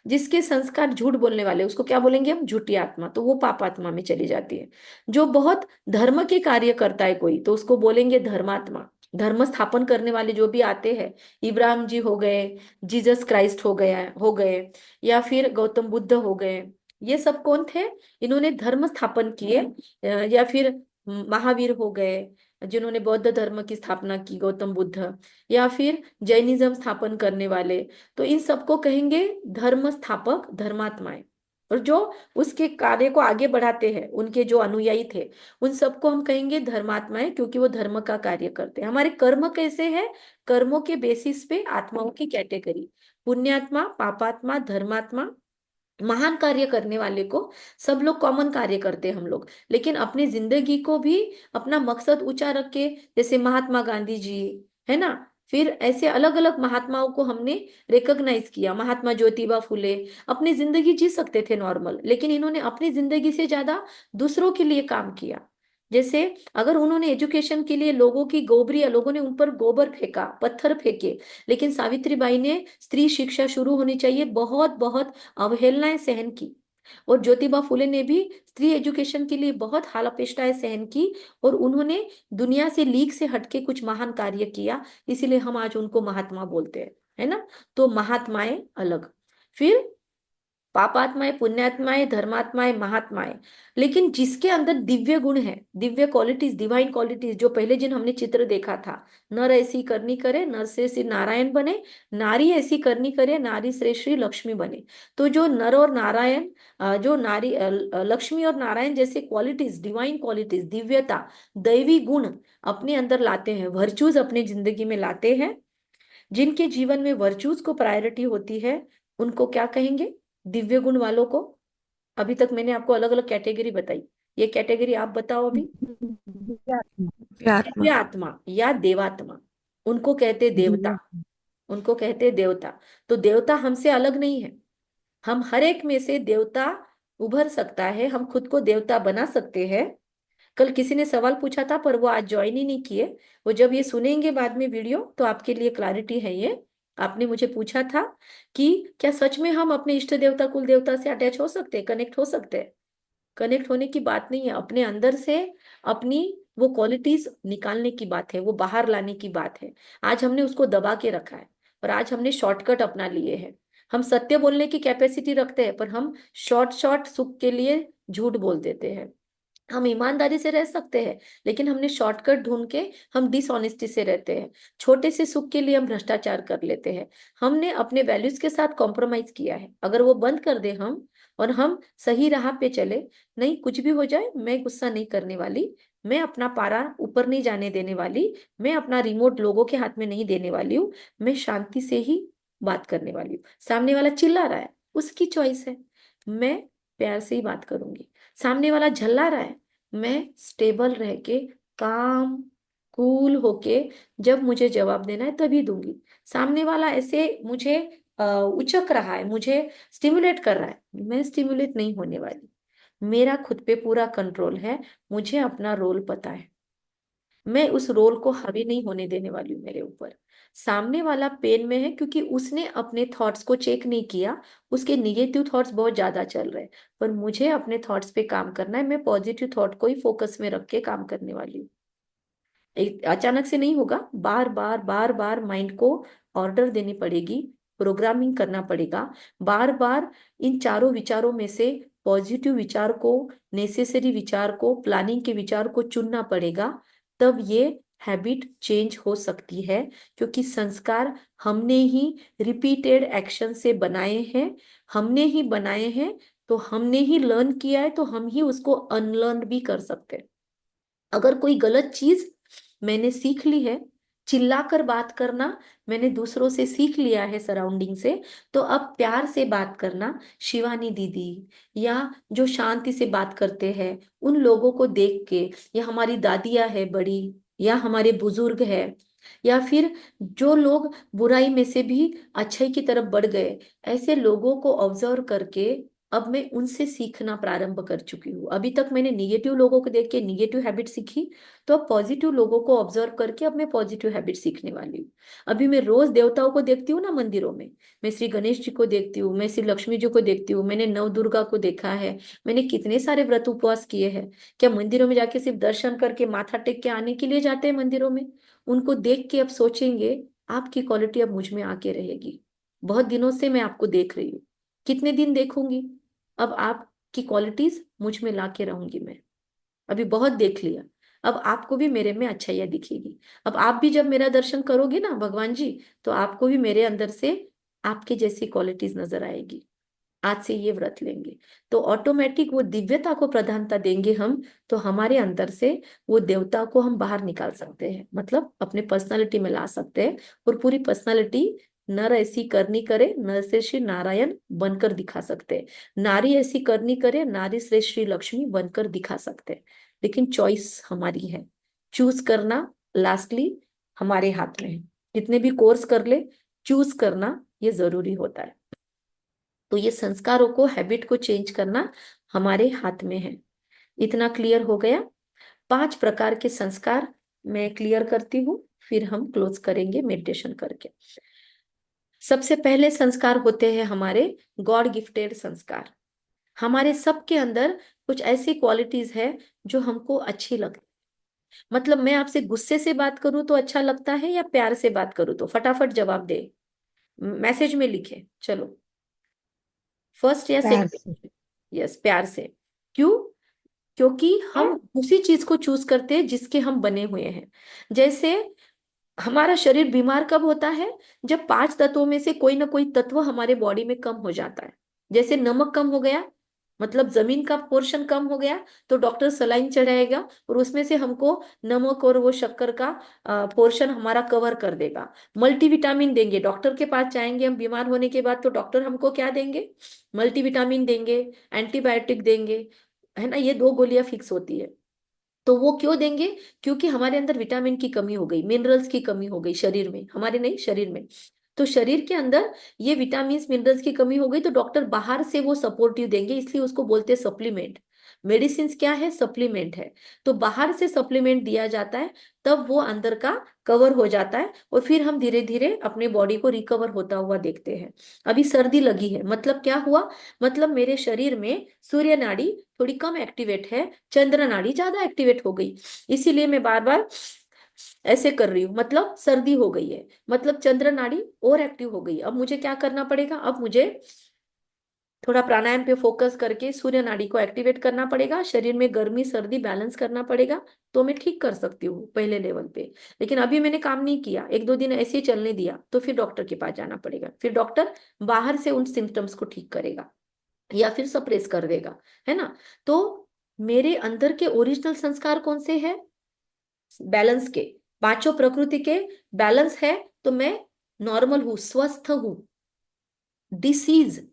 जिसके संस्कार झूठ बोलने वाले, उसको क्या बोलेंगे हम? झूठी आत्मा, तो वो पापात्मा में चली जाती है। जो बहुत धर्म के कार्य करता है कोई, तो उसको बोलेंगे धर्मात्मा। धर्म स्थापन करने वाले जो भी आते हैं, इब्राहिम जी हो गए, जीसस क्राइस्ट हो गए, या फिर गौतम बुद्ध हो गए, ये सब कौन थे? इन्होंने धर्म स्थापन किए। या फिर महावीर हो गए, जिन्होंने बौद्ध धर्म की स्थापना की, गौतम बुद्ध, या फिर जैनिज्म स्थापन करने वाले। तो इन सबको कहेंगे धर्म स्थापक, धर्मात्माएं। और जो उसके कार्य को आगे बढ़ाते हैं, उनके जो अनुयायी थे, उन सबको हम कहेंगे धर्मात्माएं, क्योंकि वो धर्म का कार्य करते हैं। हमारे कर्म कैसे हैं? कर्मों के बेसिस पे आत्माओं की कैटेगरी, पुण्यात्मा, पापात्मा, धर्मात्मा। महान कार्य करने वाले को सब लोग कॉमन कार्य करते हैं हम लोग, लेकिन अपनी जिंदगी को भी अपना मकसद ऊंचा रख के, जैसे महात्मा गांधी जी, है ना। फिर ऐसे अलग अलग महात्माओं को हमने रिकॉग्नाइज किया। महात्मा ज्योतिबा फुले अपनी जिंदगी जी सकते थे नॉर्मल, लेकिन इन्होंने अपनी जिंदगी से ज्यादा दूसरों के लिए काम किया। जैसे अगर उन्होंने एजुकेशन के लिए लोगों की गोबरिया, लोगों ने उन पर गोबर फेंका, पत्थर फेंके, लेकिन सावित्रीबाई ने स्त्री शिक्षा शुरू होनी चाहिए, बहुत बहुत अवहेलनाएं सहन की। और ज्योतिबा फुले ने भी स्त्री एजुकेशन के लिए बहुत हाल अपेष्टाएं सहन की, और उन्होंने दुनिया से लीक से हटके कुछ महान कार्य किया। इसीलिए हम आज उनको महात्मा बोलते हैं, है ना। तो महात्माएं अलग, फिर पापात्माएं, पुण्यात्माएं, धर्मात्माएं, महात्माएं। लेकिन जिसके अंदर दिव्य गुण है, दिव्य क्वालिटीज, डिवाइन क्वालिटीज, जो पहले जिन हमने चित्र देखा था, नर ऐसी करनी करे, नर से श्री नारायण बने, नारी ऐसी करनी करे, नारी से श्री लक्ष्मी बने। तो जो नर और नारायण, जो नारी, लक्ष्मी और नारायण जैसे क्वालिटीज, डिवाइन क्वालिटीज, दिव्यता, दैवी गुण अपने अंदर लाते हैं, वर्चूज अपने जिंदगी में लाते हैं। जिनके जीवन में वर्चूज को प्रायोरिटी होती है, उनको क्या कहेंगे? दिव्य गुण वालों को। अभी तक मैंने आपको अलग अलग कैटेगरी बताई, ये कैटेगरी आप बताओ अभी। दिव्य आत्मा या देवात्मा, उनको कहते देवता, उनको कहते देवता। तो देवता हमसे अलग नहीं है, हम हर एक में से देवता उभर सकता है, हम खुद को देवता बना सकते हैं। कल किसी ने सवाल पूछा था, पर वो आज ज्वाइन ही नहीं किए। वो जब ये सुनेंगे बाद में वीडियो, तो आपके लिए क्लैरिटी है ये। आपने मुझे पूछा था कि क्या सच में हम अपने इष्ट देवता, कुल देवता से अटैच हो सकते हैं, कनेक्ट हो सकते हैं? कनेक्ट होने की बात नहीं है, अपने अंदर से अपनी वो क्वालिटीज निकालने की बात है, वो बाहर लाने की बात है। आज हमने उसको दबा के रखा है, और आज हमने शॉर्टकट अपना लिए हैं। हम सत्य बोलने की कैपेसिटी रखते हैं, पर हम शॉर्ट शॉर्ट सुख के लिए झूठ बोल देते हैं। हम ईमानदारी से रह सकते हैं, लेकिन हमने शॉर्टकट ढूंढ के हम डिसऑनेस्टी से रहते हैं। छोटे से सुख के लिए हम भ्रष्टाचार कर लेते हैं। हमने अपने वैल्यूज के साथ कॉम्प्रोमाइज किया है। अगर वो बंद कर दे हम, और हम सही राह पे चले, नहीं कुछ भी हो जाए मैं गुस्सा नहीं करने वाली, मैं अपना पारा ऊपर नहीं जाने देने वाली, मैं अपना रिमोट लोगों के हाथ में नहीं देने वाली हूँ, मैं शांति से ही बात करने वाली हूँ। सामने वाला चिल्ला रहा है, उसकी चॉइस है, मैं प्यार से ही बात करूंगी। सामने वाला झल्ला रहा है, मैं स्टेबल रह के, काम कूल होके, जब मुझे जवाब देना है तभी दूंगी। सामने वाला ऐसे मुझे उचक रहा है, मुझे स्टिमुलेट कर रहा है, मैं स्टिमुलेट नहीं होने वाली। मेरा खुद पे पूरा कंट्रोल है, मुझे अपना रोल पता है, मैं उस रोल को हावी नहीं होने देने वाली हूँ मेरे ऊपर। सामने वाला पेन में है क्योंकि उसने अपने थॉट्स को चेक नहीं किया, उसके निगेटिव थॉट्स बहुत ज्यादा चल रहे हैं। पर मुझे अपने थॉट्स पे काम करना है, मैं पॉजिटिव थॉट को ही फोकस में रख के काम करने वाली हूँ। अचानक से नहीं होगा, बार बार बार बार माइंड को ऑर्डर देनी पड़ेगी, प्रोग्रामिंग करना पड़ेगा। बार बार इन चारों विचारों में से पॉजिटिव विचार को, नेसेसरी विचार को, प्लानिंग के विचार को चुनना पड़ेगा, तब ये हैबिट चेंज हो सकती है। क्योंकि संस्कार हमने ही रिपीटेड एक्शन से बनाए हैं, हमने ही बनाए हैं, तो हमने ही लर्न किया है, तो हम ही उसको अनलर्न भी कर सकते हैं। अगर कोई गलत चीज मैंने सीख ली है, चिल्लाकर बात करना मैंने दूसरों से सीख लिया है, सराउंडिंग से, तो अब प्यार से बात करना, शिवानी दीदी या जो शांति से बात करते हैं उन लोगों को देख के, या हमारी दादियां है बड़ी, या हमारे बुजुर्ग है, या फिर जो लोग बुराई में से भी अच्छाई की तरफ बढ़ गए, ऐसे लोगों को ऑब्जर्व करके अब मैं उनसे सीखना प्रारंभ कर चुकी हूँ। अभी तक मैंने निगेटिव लोगों को देख के निगेटिव हैबिट सीखी, तो अब पॉजिटिव लोगों को ऑब्जर्व करके अब मैं पॉजिटिव हैबिट सीखने वाली हूँ। अभी मैं रोज देवताओं को देखती हूँ ना मंदिरों में, मैं श्री गणेश जी को देखती हूँ, मैं श्री लक्ष्मी जी को देखती हूँ, मैंने नव दुर्गा को देखा है, मैंने कितने सारे व्रत उपवास किए हैं। क्या मंदिरों में जाके सिर्फ दर्शन करके माथा टेक के आने के लिए जाते हैं मंदिरों में? उनको देख के अब सोचेंगे आपकी क्वालिटी अब मुझ में आके रहेगी। बहुत दिनों से मैं आपको देख रही हूँ, कितने दिन देखूंगी, अब आपकी क्वालिटीज मुझ में ला के रहूंगी मैं। अभी बहुत देख लिया, अब आपको भी मेरे में अच्छाइयाँ दिखेगी। अब आप भी जब मेरा दर्शन करोगे ना भगवान जी, तो आपको भी मेरे अंदर से आपके जैसी क्वालिटीज नजर आएगी। आज से ये व्रत लेंगे तो ऑटोमेटिक वो दिव्यता को प्रधानता देंगे हम, तो हमारे अंदर से वो देवता को हम बाहर निकाल सकते हैं, मतलब अपने पर्सनालिटी में ला सकते हैं। और पूरी पर्सनालिटी नर ऐसी करनी करे, नर से श्री नारायण बनकर दिखा सकते हैं, नारी ऐसी करनी करे, नारी से श्री लक्ष्मी बनकर दिखा सकते हैं। लेकिन चॉइस हमारी है, चूज करना लास्टली हमारे हाथ में है। कितने भी कोर्स कर ले, चूज करना ये जरूरी होता है। तो ये संस्कारों को, हैबिट को चेंज करना हमारे हाथ में है। इतना क्लियर हो गया? 5 प्रकार के संस्कार मैं क्लियर करती हूँ, फिर हम क्लोज करेंगे मेडिटेशन करके। सबसे पहले संस्कार होते हैं हमारे गॉड गिफ्टेड संस्कार। हमारे सबके अंदर कुछ ऐसी क्वालिटीज है जो हमको अच्छी लगती। मतलब मैं आपसे गुस्से से बात करूं तो अच्छा लगता है, या प्यार से बात करूं? तो फटाफट जवाब दे, मैसेज में लिखे। चलो, फर्स्ट या प्यार से। सेकंड? यस, प्यार से। क्यों? क्योंकि हम उसी चीज को चूज करते हैं जिसके हम बने हुए हैं। जैसे हमारा शरीर बीमार कब होता है? जब 5 तत्वों में से कोई ना कोई तत्व हमारे बॉडी में कम हो जाता है। जैसे नमक कम हो गया, मतलब जमीन का पोर्शन कम हो गया, तो डॉक्टर सलाइन चढ़ाएगा और उसमें से हमको नमक और वो शक्कर का पोर्शन हमारा कवर कर देगा। मल्टीविटामिन देंगे, डॉक्टर के पास जाएंगे हम बीमार होने के बाद, तो डॉक्टर हमको क्या देंगे? मल्टीविटामिन देंगे, एंटीबायोटिक देंगे, है ना? ये 2 गोलियां फिक्स होती है। तो वो क्यों देंगे? क्योंकि हमारे अंदर विटामिन की कमी हो गई, मिनरल्स की कमी हो गई शरीर में, हमारे नहीं, शरीर में। तो शरीर के अंदर ये विटामिन मिनरल्स की कमी हो गई, तो डॉक्टर बाहर से वो सपोर्टिव देंगे, इसलिए उसको बोलते हैं सप्लीमेंट। मेडिसिन क्या है? सप्लीमेंट है। तो बाहर से सप्लीमेंट दिया जाता है, तब वो अंदर का कवर हो जाता है, और फिर हम धीरे धीरे अपने बॉडी को रिकवर होता हुआ देखते हैं। अभी सर्दी लगी है, मतलब क्या हुआ? मतलब मेरे शरीर में सूर्य नाड़ी थोड़ी कम एक्टिवेट है, चंद्र नाड़ी ज्यादा एक्टिवेट हो गई, इसीलिए मैं बार बार ऐसे कर रही हूँ, मतलब सर्दी हो गई है, मतलब चंद्र नाड़ी और एक्टिव हो गई। अब मुझे क्या करना पड़ेगा? अब मुझे थोड़ा प्राणायाम पे फोकस करके सूर्य नाड़ी को एक्टिवेट करना पड़ेगा, शरीर में गर्मी सर्दी बैलेंस करना पड़ेगा, तो मैं ठीक कर सकती हूँ पहले लेवल पे। लेकिन अभी मैंने काम नहीं किया, 1-2 दिन ऐसे ही चलने दिया, तो फिर डॉक्टर के पास जाना पड़ेगा, फिर डॉक्टर बाहर से उन सिम्टम्स को ठीक करेगा या फिर सप्रेस कर देगा, है ना? तो मेरे अंदर के ओरिजिनल संस्कार कौन से हैं? बैलेंस के, 5 प्रकृति के बैलेंस है, तो मैं नॉर्मल हूं, स्वस्थ हूं। डिसीज,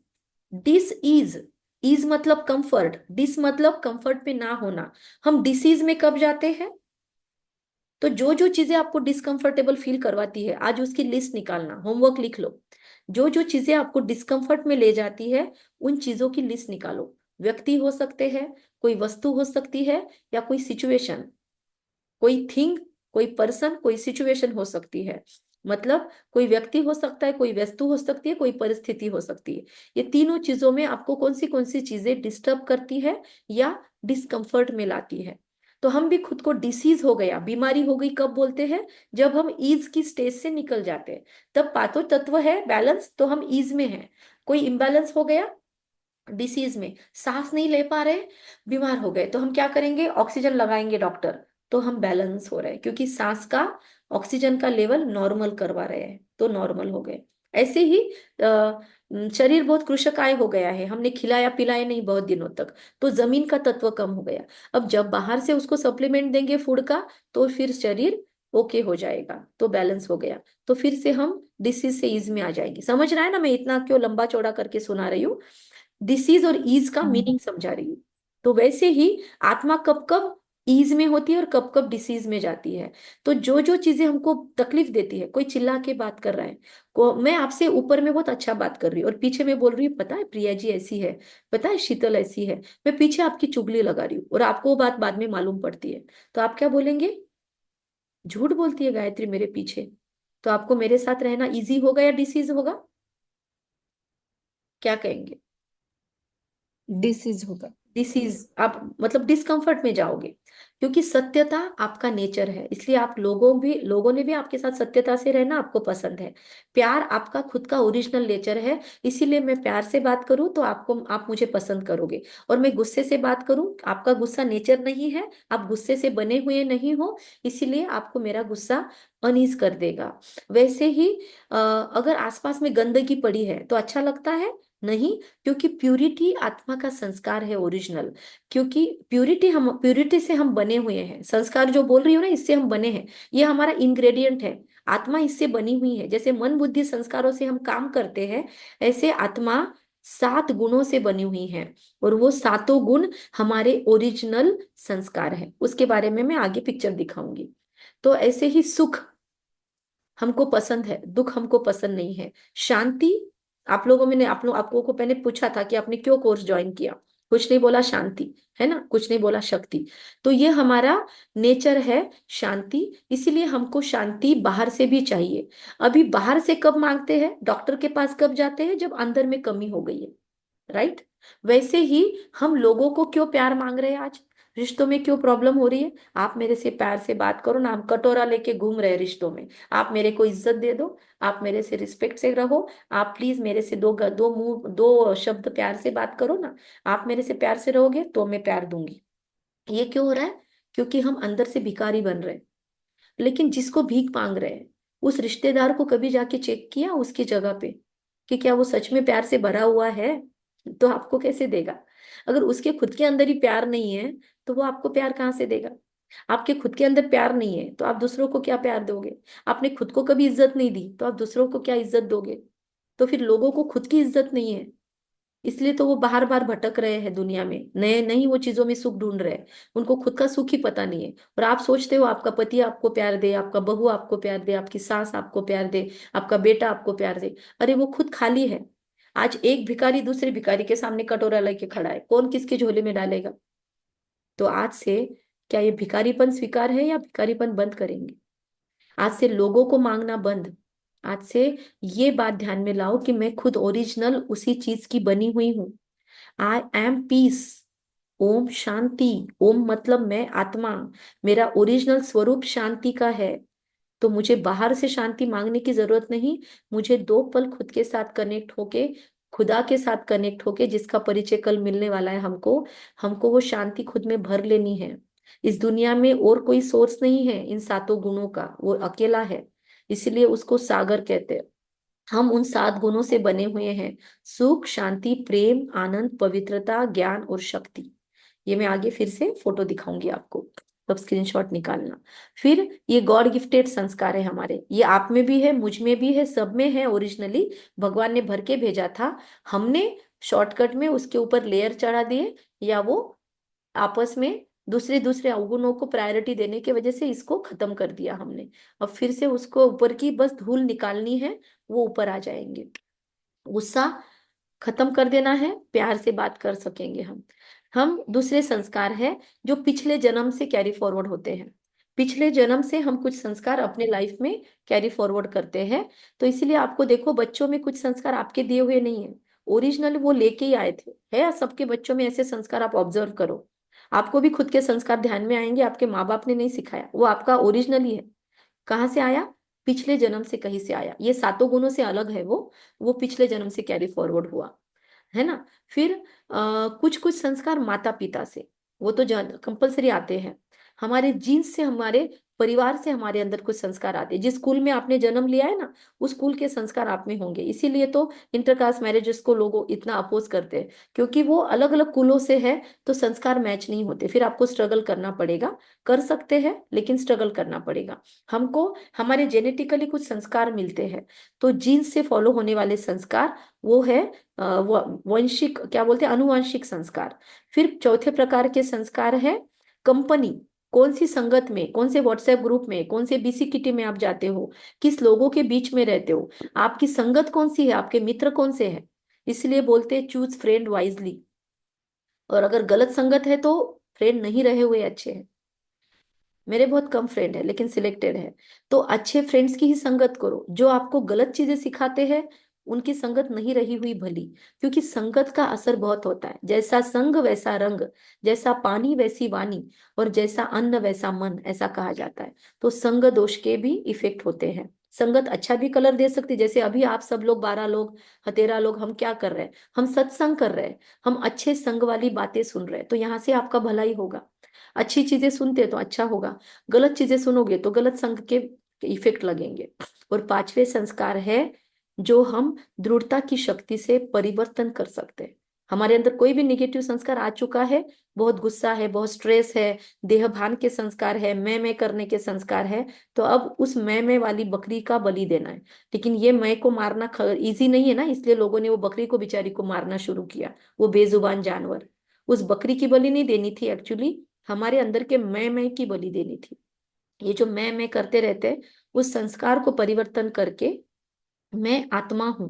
डिस इज मतलब कंफर्ट, डिस मतलब कंफर्ट पे ना होना। हम डिसीज में कब जाते हैं? तो जो जो चीजें आपको डिस्कंफर्टेबल फील करवाती है, आज उसकी लिस्ट निकालना, होमवर्क लिख लो। जो जो चीजें आपको डिस्कंफर्ट में ले जाती है, उन चीजों की लिस्ट निकालो। व्यक्ति हो सकते हैं, कोई वस्तु हो सकती है, या कोई सिचुएशन, कोई थिंग, कोई पर्सन, कोई सिचुएशन हो सकती है। मतलब कोई व्यक्ति हो सकता है, कोई वस्तु हो सकती है, कोई परिस्थिति हो सकती है। ये तीनों चीजों में आपको कौन सी चीजें डिस्टर्ब करती है या डिस्कंफर्ट में लाती है? तो हम भी खुद को डिसीज हो गया, बीमारी हो गई कब बोलते हैं? जब हम ईज की स्टेज से निकल जाते हैं। तब पातो तत्व है बैलेंस, तो हम ईज में हैं। कोई इम्बैलेंस हो गया डिसीज में, सांस नहीं ले पा रहे, बीमार हो गए, तो हम क्या करेंगे? ऑक्सीजन लगाएंगे डॉक्टर, तो हम बैलेंस हो रहे हैं क्योंकि सांस का ऑक्सीजन का लेवल नॉर्मल करवा रहे हैं, तो नॉर्मल हो गए। ऐसे ही शरीर बहुत कृशकाय हो गया है, हमने खिलाया पिलाया नहीं बहुत दिनों तक, तो जमीन का तत्व कम हो गया। अब जब बाहर से उसको सप्लीमेंट देंगे फूड का, तो फिर शरीर ओके हो जाएगा, तो बैलेंस हो गया, तो फिर से हम डिसीज से ईज में आ जाएंगे। समझ रहा है ना मैं इतना क्यों लंबा चौड़ा करके सुना रही हूँ? डिसीज और ईज का मीनिंग समझा रही हूँ। तो वैसे ही आत्मा कब कब ईज में होती है और कब कब डिसीज में जाती है। तो जो जो चीजें हमको तकलीफ देती है, कोई चिल्ला के बात कर रहा है, को मैं आपसे ऊपर में बहुत अच्छा बात कर रही हूँ और पीछे में बोल रही हूँ पता है प्रिया जी ऐसी है, पता है शीतल ऐसी है, मैं पीछे आपकी चुगली लगा रही हूँ और आपको वो बात बाद में मालूम पड़ती है, तो आप क्या बोलेंगे? झूठ बोलती है गायत्री मेरे पीछे। तो आपको मेरे साथ रहना इजी होगा या डिसीज होगा? क्या कहेंगे? डिसीज होगा। डिसीज, आप मतलब डिस्कंफर्ट में जाओगे, क्योंकि सत्यता आपका नेचर है, इसलिए आप लोगों ने भी आपके साथ सत्यता से रहना आपको पसंद है। प्यार आपका खुद का ओरिजिनल नेचर है, इसीलिए मैं प्यार से बात करूं तो आप मुझे पसंद करोगे, और मैं गुस्से से बात करूं, आपका गुस्सा नेचर नहीं है, आप गुस्से से बने हुए नहीं हो, इसीलिए आपको मेरा गुस्सा अनईज कर देगा। वैसे ही अगर आसपास में गंदगी पड़ी है तो अच्छा लगता है? नहीं, क्योंकि प्यूरिटी आत्मा का संस्कार है ओरिजिनल। क्योंकि प्यूरिटी से हम बने हुए हैं, संस्कार जो बोल रही हूँ ना, इससे हम बने हैं, ये हमारा इंग्रेडिएंट है। आत्मा इससे बनी हुई है, जैसे मन बुद्धि संस्कारों से हम काम करते हैं, ऐसे आत्मा 7 गुणों से बनी हुई है, और वो 7 गुण हमारे ओरिजिनल संस्कार है। उसके बारे में मैं आगे पिक्चर दिखाऊंगी। तो ऐसे ही सुख हमको पसंद है, दुख हमको पसंद नहीं है। शांति, आप लोगों को मैंने पूछा था कि आपने क्यों कोर्स ज्वाइन किया, कुछ नहीं बोला शांति, है ना, कुछ नहीं बोला शक्ति। तो ये हमारा नेचर है शांति, इसीलिए हमको शांति बाहर से भी चाहिए। अभी बाहर से कब मांगते हैं, डॉक्टर के पास कब जाते हैं? जब अंदर में कमी हो गई है, राइट? वैसे ही हम लोगों को क्यों प्यार मांग रहे हैं आज, रिश्तों में क्यों प्रॉब्लम हो रही है? आप मेरे से प्यार से बात करो ना, हम कटोरा लेके घूम रहे हैं रिश्तों में। आप मेरे को इज्जत दे दो, आप मेरे से रिस्पेक्ट से रहो, आप प्लीज मेरे से दो शब्द प्यार से बात करो ना। आप मेरे से प्यार से रहोगे तो मैं प्यार दूंगी। ये क्यों हो रहा है? क्योंकि हम अंदर से भिखारी बन रहे हैं। लेकिन जिसको भीख मांग रहे हैं, उस रिश्तेदार को कभी जाके चेक किया उसकी जगह पे कि क्या वो सच में प्यार से भरा हुआ है? तो आपको कैसे देगा? अगर उसके खुद के अंदर ही प्यार नहीं है, तो वो आपको प्यार कहाँ से देगा? आपके खुद के अंदर प्यार नहीं है तो आप दूसरों को क्या प्यार दोगे? आपने खुद को कभी इज्जत नहीं दी तो आप दूसरों को क्या इज्जत दोगे? तो फिर लोगों को खुद की इज्जत नहीं है, इसलिए तो वो बाहर बाहर भटक रहे हैं दुनिया में, नए नई वो चीजों में सुख ढूंढ रहे हैं। उनको खुद का सुख ही पता नहीं है। और आप सोचते हो आपका पति आपको प्यार दे, आपका बहू आपको प्यार दे, आपकी सास आपको प्यार दे, आपका बेटा आपको प्यार दे। अरे वो खुद खाली है। आज एक भिखारी दूसरे भिखारी के सामने कटोरा लेके खड़ा है, कौन किसके झोले में डालेगा? तो आज से क्या ये भिखारीपन स्वीकार है या भिखारीपन बंद करेंगे? आज से लोगों को मांगना बंद। आज से ये बात ध्यान में लाओ कि मैं खुद ओरिजिनल उसी चीज की बनी हुई हूं। I am piece. Om Shanti. ओम मतलब मैं आत्मा, मेरा ओरिजिनल स्वरूप शांति का है। तो मुझे बाहर से शांति मांगने की जरूरत नहीं, मुझे 2 पल खुद के साथ कनेक्ट होके, खुदा के साथ कनेक्ट होके, जिसका परिचय कल मिलने वाला है हमको, हमको वो शांति खुद में भर लेनी है। इस दुनिया में और कोई सोर्स नहीं है इन 7 गुणों का, वो अकेला है, इसलिए उसको सागर कहते हैं। हम उन 7 गुणों से बने हुए हैं, सुख शांति प्रेम आनंद पवित्रता ज्ञान और शक्ति। ये मैं आगे फिर से फोटो दिखाऊंगी आपको, तब स्क्रीनशॉट निकालना। फिर ये गॉड गिफ्टेड संस्कार है हमारे, ये आप में भी है, मुझ में भी है, सब में है। ओरिजिनली भगवान ने भर के भेजा था, हमने शॉर्टकट में उसके ऊपर लेयर चढ़ा दिए, या वो आपस में दूसरे दूसरे अवगुणों को प्रायोरिटी देने की वजह से इसको खत्म कर दिया हमने। अब फिर से उसको ऊपर की बस धूल निकालनी है, वो ऊपर आ जाएंगे। गुस्सा खत्म कर देना है, प्यार से बात कर सकेंगे हम दूसरे संस्कार है जो पिछले जन्म से कैरी फॉरवर्ड होते हैं। पिछले जन्म से हम कुछ संस्कार अपने लाइफ में कैरी फॉरवर्ड करते हैं। तो इसीलिए आपको देखो बच्चों में कुछ संस्कार आपके दिए हुए नहीं है, ओरिजिनल वो लेके ही आए थे। है सबके बच्चों में ऐसे संस्कार, आप ऑब्जर्व करो। आपको भी खुद के संस्कार ध्यान में आएंगे, आपके माँ बाप ने नहीं सिखाया, वो आपका ओरिजिनल ही है। कहाँ से आया? पिछले जन्म से कहीं से आया। ये सातों गुणों से अलग है वो पिछले जन्म से कैरी फॉरवर्ड हुआ है ना। फिर कुछ कुछ संस्कार माता पिता से, वो तो कंपलसरी आते हैं। हमारे जीन्स से, हमारे परिवार से हमारे अंदर कुछ संस्कार आते हैं। जिस स्कूल में आपने जन्म लिया है ना, उस स्कूल के संस्कार आप में होंगे। इसीलिए तो इंटरकास्ट मैरिजेस को लोग इतना अपोज करते हैं, क्योंकि वो अलग अलग कुलों से है, तो संस्कार मैच नहीं होते। फिर आपको स्ट्रगल करना पड़ेगा। कर सकते हैं लेकिन स्ट्रगल करना पड़ेगा। हमको हमारे जेनेटिकली कुछ संस्कार मिलते हैं, तो जीन्स से फॉलो होने वाले संस्कार वो है वंशिक, क्या बोलते हैं, अनुवांशिक संस्कार। फिर चौथे प्रकार के संस्कार है कंपनी। कौन सी संगत में, कौन से व्हाट्सएप ग्रुप में, कौन से बीसी किटी में आप जाते हो, किस लोगों के बीच में रहते हो, आपकी संगत कौन सी है, आपके मित्र कौन से हैं। इसलिए बोलते हैं चूज फ्रेंड वाइजली। और अगर गलत संगत है तो फ्रेंड नहीं रहे हुए अच्छे हैं। मेरे बहुत कम फ्रेंड है लेकिन सिलेक्टेड है। तो अच्छे फ्रेंड्स की ही संगत करो। जो आपको गलत चीजें सिखाते हैं उनकी संगत नहीं रही हुई भली, क्योंकि संगत का असर बहुत होता है। जैसा संग वैसा रंग, जैसा पानी वैसी वाणी, और जैसा अन्न वैसा मन, ऐसा कहा जाता है। तो संग दोष के भी इफेक्ट होते हैं। संगत अच्छा भी कलर दे सकती है। जैसे अभी आप सब लोग 12 लोग, 13 लोग, हम क्या कर रहे हैं, हम सत्संग कर रहे हैं, हम अच्छे संग वाली बातें सुन रहे हैं, तो यहाँ से आपका भलाई होगा। अच्छी चीजें सुनते तो अच्छा होगा, गलत चीजें सुनोगे तो गलत संग के इफेक्ट लगेंगे। और पांचवे संस्कार है जो हम दृढ़ता की शक्ति से परिवर्तन कर सकते हैं। हमारे अंदर कोई भी निगेटिव संस्कार आ चुका है, बहुत गुस्सा है, बहुत स्ट्रेस है, देह भान के संस्कार है, मैं करने के संस्कार है, तो अब उस मैं वाली बकरी का बलि देना है। लेकिन ये मैं को मारना इजी नहीं है ना, इसलिए लोगों ने वो बकरी को बेचारी को मारना शुरू किया, वो बेजुबान जानवर। उस बकरी की बलि नहीं देनी थी एक्चुअली, हमारे अंदर के मैं की बलि देनी थी। ये जो मैं करते रहते हैं, उस संस्कार को परिवर्तन करके मैं आत्मा हूं,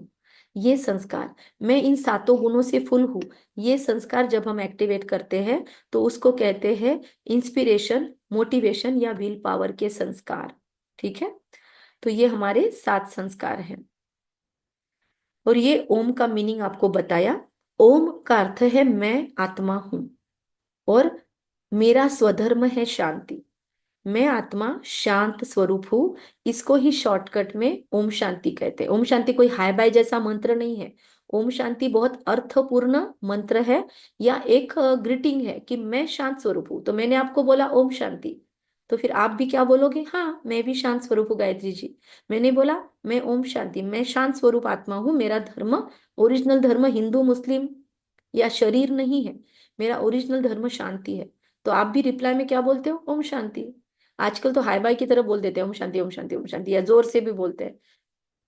ये संस्कार, मैं इन सातों गुणों से फुल हूं, ये संस्कार जब हम एक्टिवेट करते हैं तो उसको कहते हैं इंस्पिरेशन, मोटिवेशन या विल पावर के संस्कार। ठीक है, तो ये हमारे 7 संस्कार हैं। और ये ओम का मीनिंग आपको बताया। ओम का अर्थ है मैं आत्मा हूं, और मेरा स्वधर्म है शांति। मैं आत्मा शांत स्वरूप हूँ। इसको ही शॉर्टकट में ओम शांति कहते हैं। ओम शांति कोई हाय बाय जैसा मंत्र नहीं है। ओम शांति बहुत अर्थपूर्ण मंत्र है, या एक ग्रीटिंग है कि मैं शांत स्वरूप हूँ। तो मैंने आपको बोला ओम शांति, तो फिर आप भी क्या बोलोगे, हाँ मैं भी शांत स्वरूप हूँ गायत्री जी। मैंने बोला मैं ओम शांति, मैं शांत स्वरूप आत्मा हूँ। मेरा धर्म, ओरिजिनल धर्म हिंदू मुस्लिम या शरीर नहीं है, मेरा ओरिजिनल धर्म शांति है। तो आप भी रिप्लाई में क्या बोलते हो, ओम शांति। आजकल तो हाई बाई की तरह बोल देते हैं ओम शांति ओम शांति ओम शांति, या जोर से भी बोलते हैं।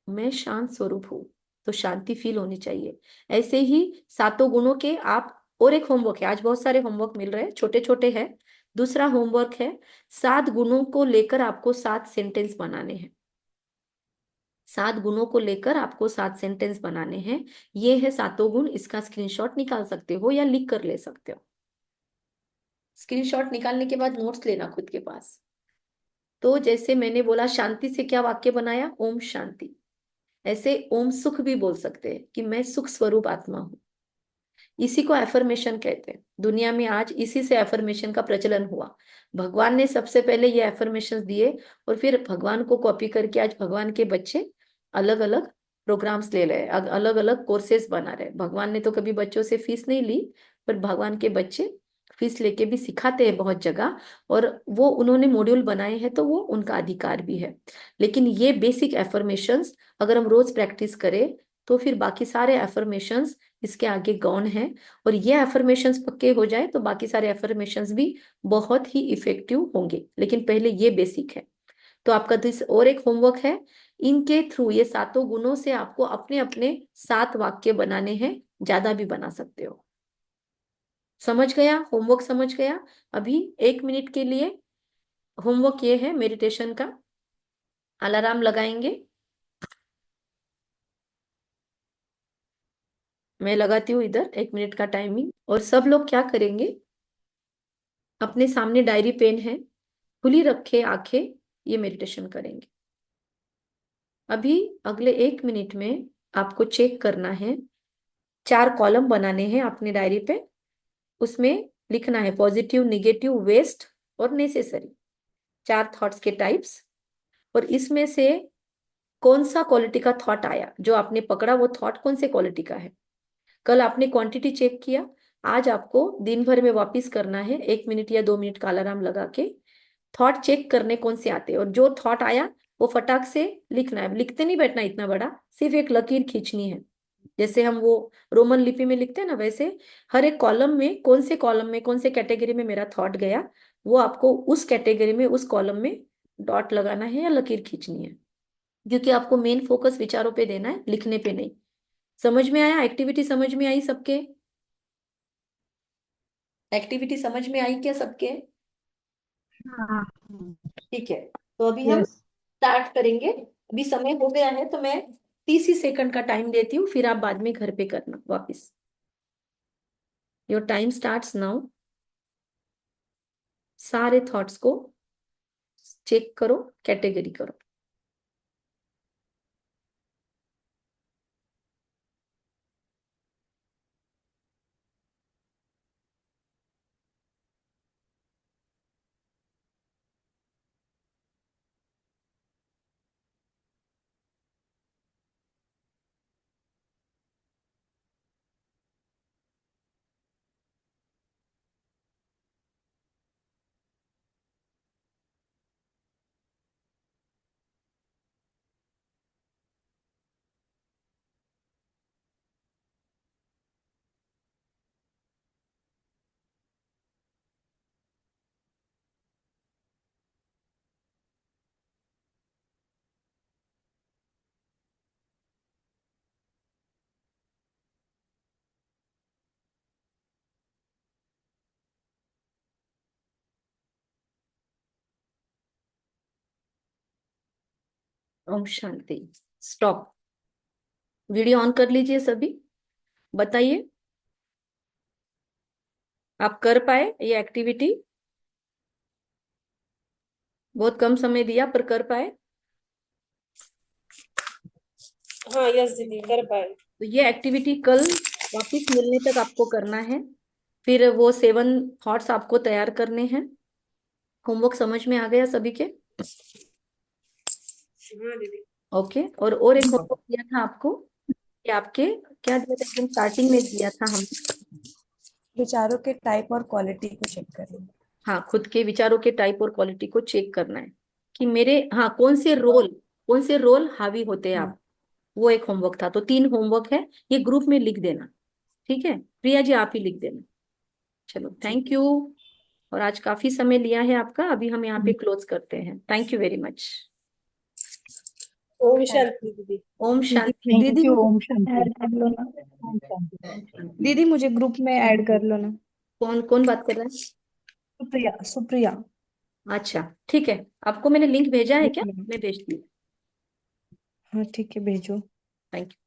मैं शांत स्वरूप हूँ, तो शांति फील होनी चाहिए। ऐसे ही सातों गुणों के आप, और एक होमवर्क है, आज बहुत सारे होमवर्क मिल रहे हैं, छोटे छोटे हैं। दूसरा होमवर्क है 7 गुणों को लेकर आपको 7 सेंटेंस बनाने हैं। 7 गुणों को लेकर आपको 7 सेंटेंस बनाने हैं। ये है सातों गुण। इसका स्क्रीनशॉट निकाल सकते हो या लिख कर ले सकते हो। स्क्रीनशॉट निकालने के बाद नोट्स लेना खुद के पास। तो जैसे मैंने बोला शांति से क्या वाक्य बनाया, ओम शांति। ऐसे ओम सुख भी बोल सकते हैं कि मैं सुख स्वरूप आत्मा हूं। इसी को एफर्मेशन कहते हैं। दुनिया में आज इसी से एफर्मेशन का प्रचलन हुआ। भगवान ने सबसे पहले ये एफर्मेशन दिए, और फिर भगवान को कॉपी करके आज भगवान के बच्चे अलग अलग प्रोग्राम्स ले रहे हैं, अलग अलग कोर्सेस बना रहे हैं। भगवान ने तो कभी बच्चों से फीस नहीं ली, पर भगवान के बच्चे फीस लेके भी सिखाते हैं बहुत जगह, और वो उन्होंने मॉड्यूल बनाए हैं तो वो उनका अधिकार भी है। लेकिन ये बेसिक एफर्मेशंस अगर हम रोज प्रैक्टिस करें तो फिर बाकी सारे एफर्मेशंस इसके आगे गौण हैं। और ये एफर्मेशंस पक्के हो जाए तो बाकी सारे एफर्मेशंस भी बहुत ही इफेक्टिव होंगे, लेकिन पहले ये बेसिक है। तो आपका और एक होमवर्क है, इनके थ्रू, ये सातों गुणों से आपको अपने अपने 7 वाक्य बनाने हैं, ज्यादा भी बना सकते हो। समझ गया? होमवर्क समझ गया? अभी 1 मिनट के लिए होमवर्क ये है मेडिटेशन का। अलार्म लगाएंगे, मैं लगाती हूँ इधर 1 मिनट का टाइमिंग। और सब लोग क्या करेंगे, अपने सामने डायरी पेन है, खुली रखे आंखें, ये मेडिटेशन करेंगे। अभी अगले 1 मिनट में आपको चेक करना है, 4 कॉलम बनाने हैं अपनी डायरी पे। उसमें लिखना है पॉजिटिव, निगेटिव, वेस्ट और नेसेसरी, 4 थॉट्स के टाइप्स। और इसमें से कौन सा क्वालिटी का थॉट आया, जो आपने पकड़ा वो थॉट कौन से क्वालिटी का है। कल आपने क्वांटिटी चेक किया, आज आपको दिन भर में वापस करना है, 1 मिनट या 2 मिनट का अलार्म लगा के थॉट चेक करने कौन से आते हैं, और जो थॉट आया वो फटाक से लिखना है। लिखते नहीं बैठना इतना बड़ा, सिर्फ एक लकीर खींचनी है। जैसे हम वो रोमन लिपि में लिखते हैं ना, वैसे हर एक कॉलम में कौन से कॉलम में कौन से कैटेगरी में मेरा थॉट गया, वो आपको उस कैटेगरी में उस कॉलम में डॉट लगाना है या लकीर खींचनी है, क्योंकि आपको मेन फोकस विचारों पे देना है, लिखने पे नहीं। समझ में आया? एक्टिविटी समझ में आई सबके? एक्टिविटी समझ में आई क्या सबके? हाँ। ठीक है, तो अभी हम यस। स्टार्ट करेंगे। अभी समय हो गया है तो मैं 30 ही सेकंड का टाइम देती हूँ, फिर आप बाद में घर पे करना वापस। Your time starts now. सारे थॉट्स को चेक करो, कैटेगरी करो। Om Shanti. Stop. Video on कर लीजिए सभी। बताइए, आप कर पाए ये एक्टिविटी? बहुत कम समय दिया पर कर पाए? हाँ यस दीदी कर पाए। तो ये एक्टिविटी कल वापस मिलने तक आपको करना है। फिर वो 7 थॉट्स आपको तैयार करने हैं। होमवर्क समझ में आ गया सभी के? हाँ दीदी। ओके। और एक होमवर्क दिया था आपको कि आपके, क्या दिया था एकदम स्टार्टिंग में दिया था हम? विचारों के टाइप और क्वालिटी को चेक करें। हाँ, खुद के विचारों के टाइप और क्वालिटी को चेक करना है कि मेरे, हाँ, कौन से रोल हावी होते हैं आप। वो एक होमवर्क था। तो 3 होमवर्क है, ये ग्रुप में लिख देना। ठीक है प्रिया जी, आप ही लिख देना। चलो, थैंक यू। और आज काफी समय लिया है आपका, अभी हम यहाँ पे क्लोज करते हैं। Thank you very much. ओम शांति दीदी। ओम शांति। थैंक दीदी यू। मुझे ओम शांति। ऐड कर लो ना। ओम शांति। ओम शांति। दीदी मुझे ग्रुप में ऐड कर लो ना। कौन कौन बात कर रहा सुप्रिया सुप्रिया। है? अच्छा ठीक है, आपको मैंने लिंक भेजा है क्या? ग्रुप में। मैं भेजती हूँ। हाँ ठीक है भेजो। Thank you.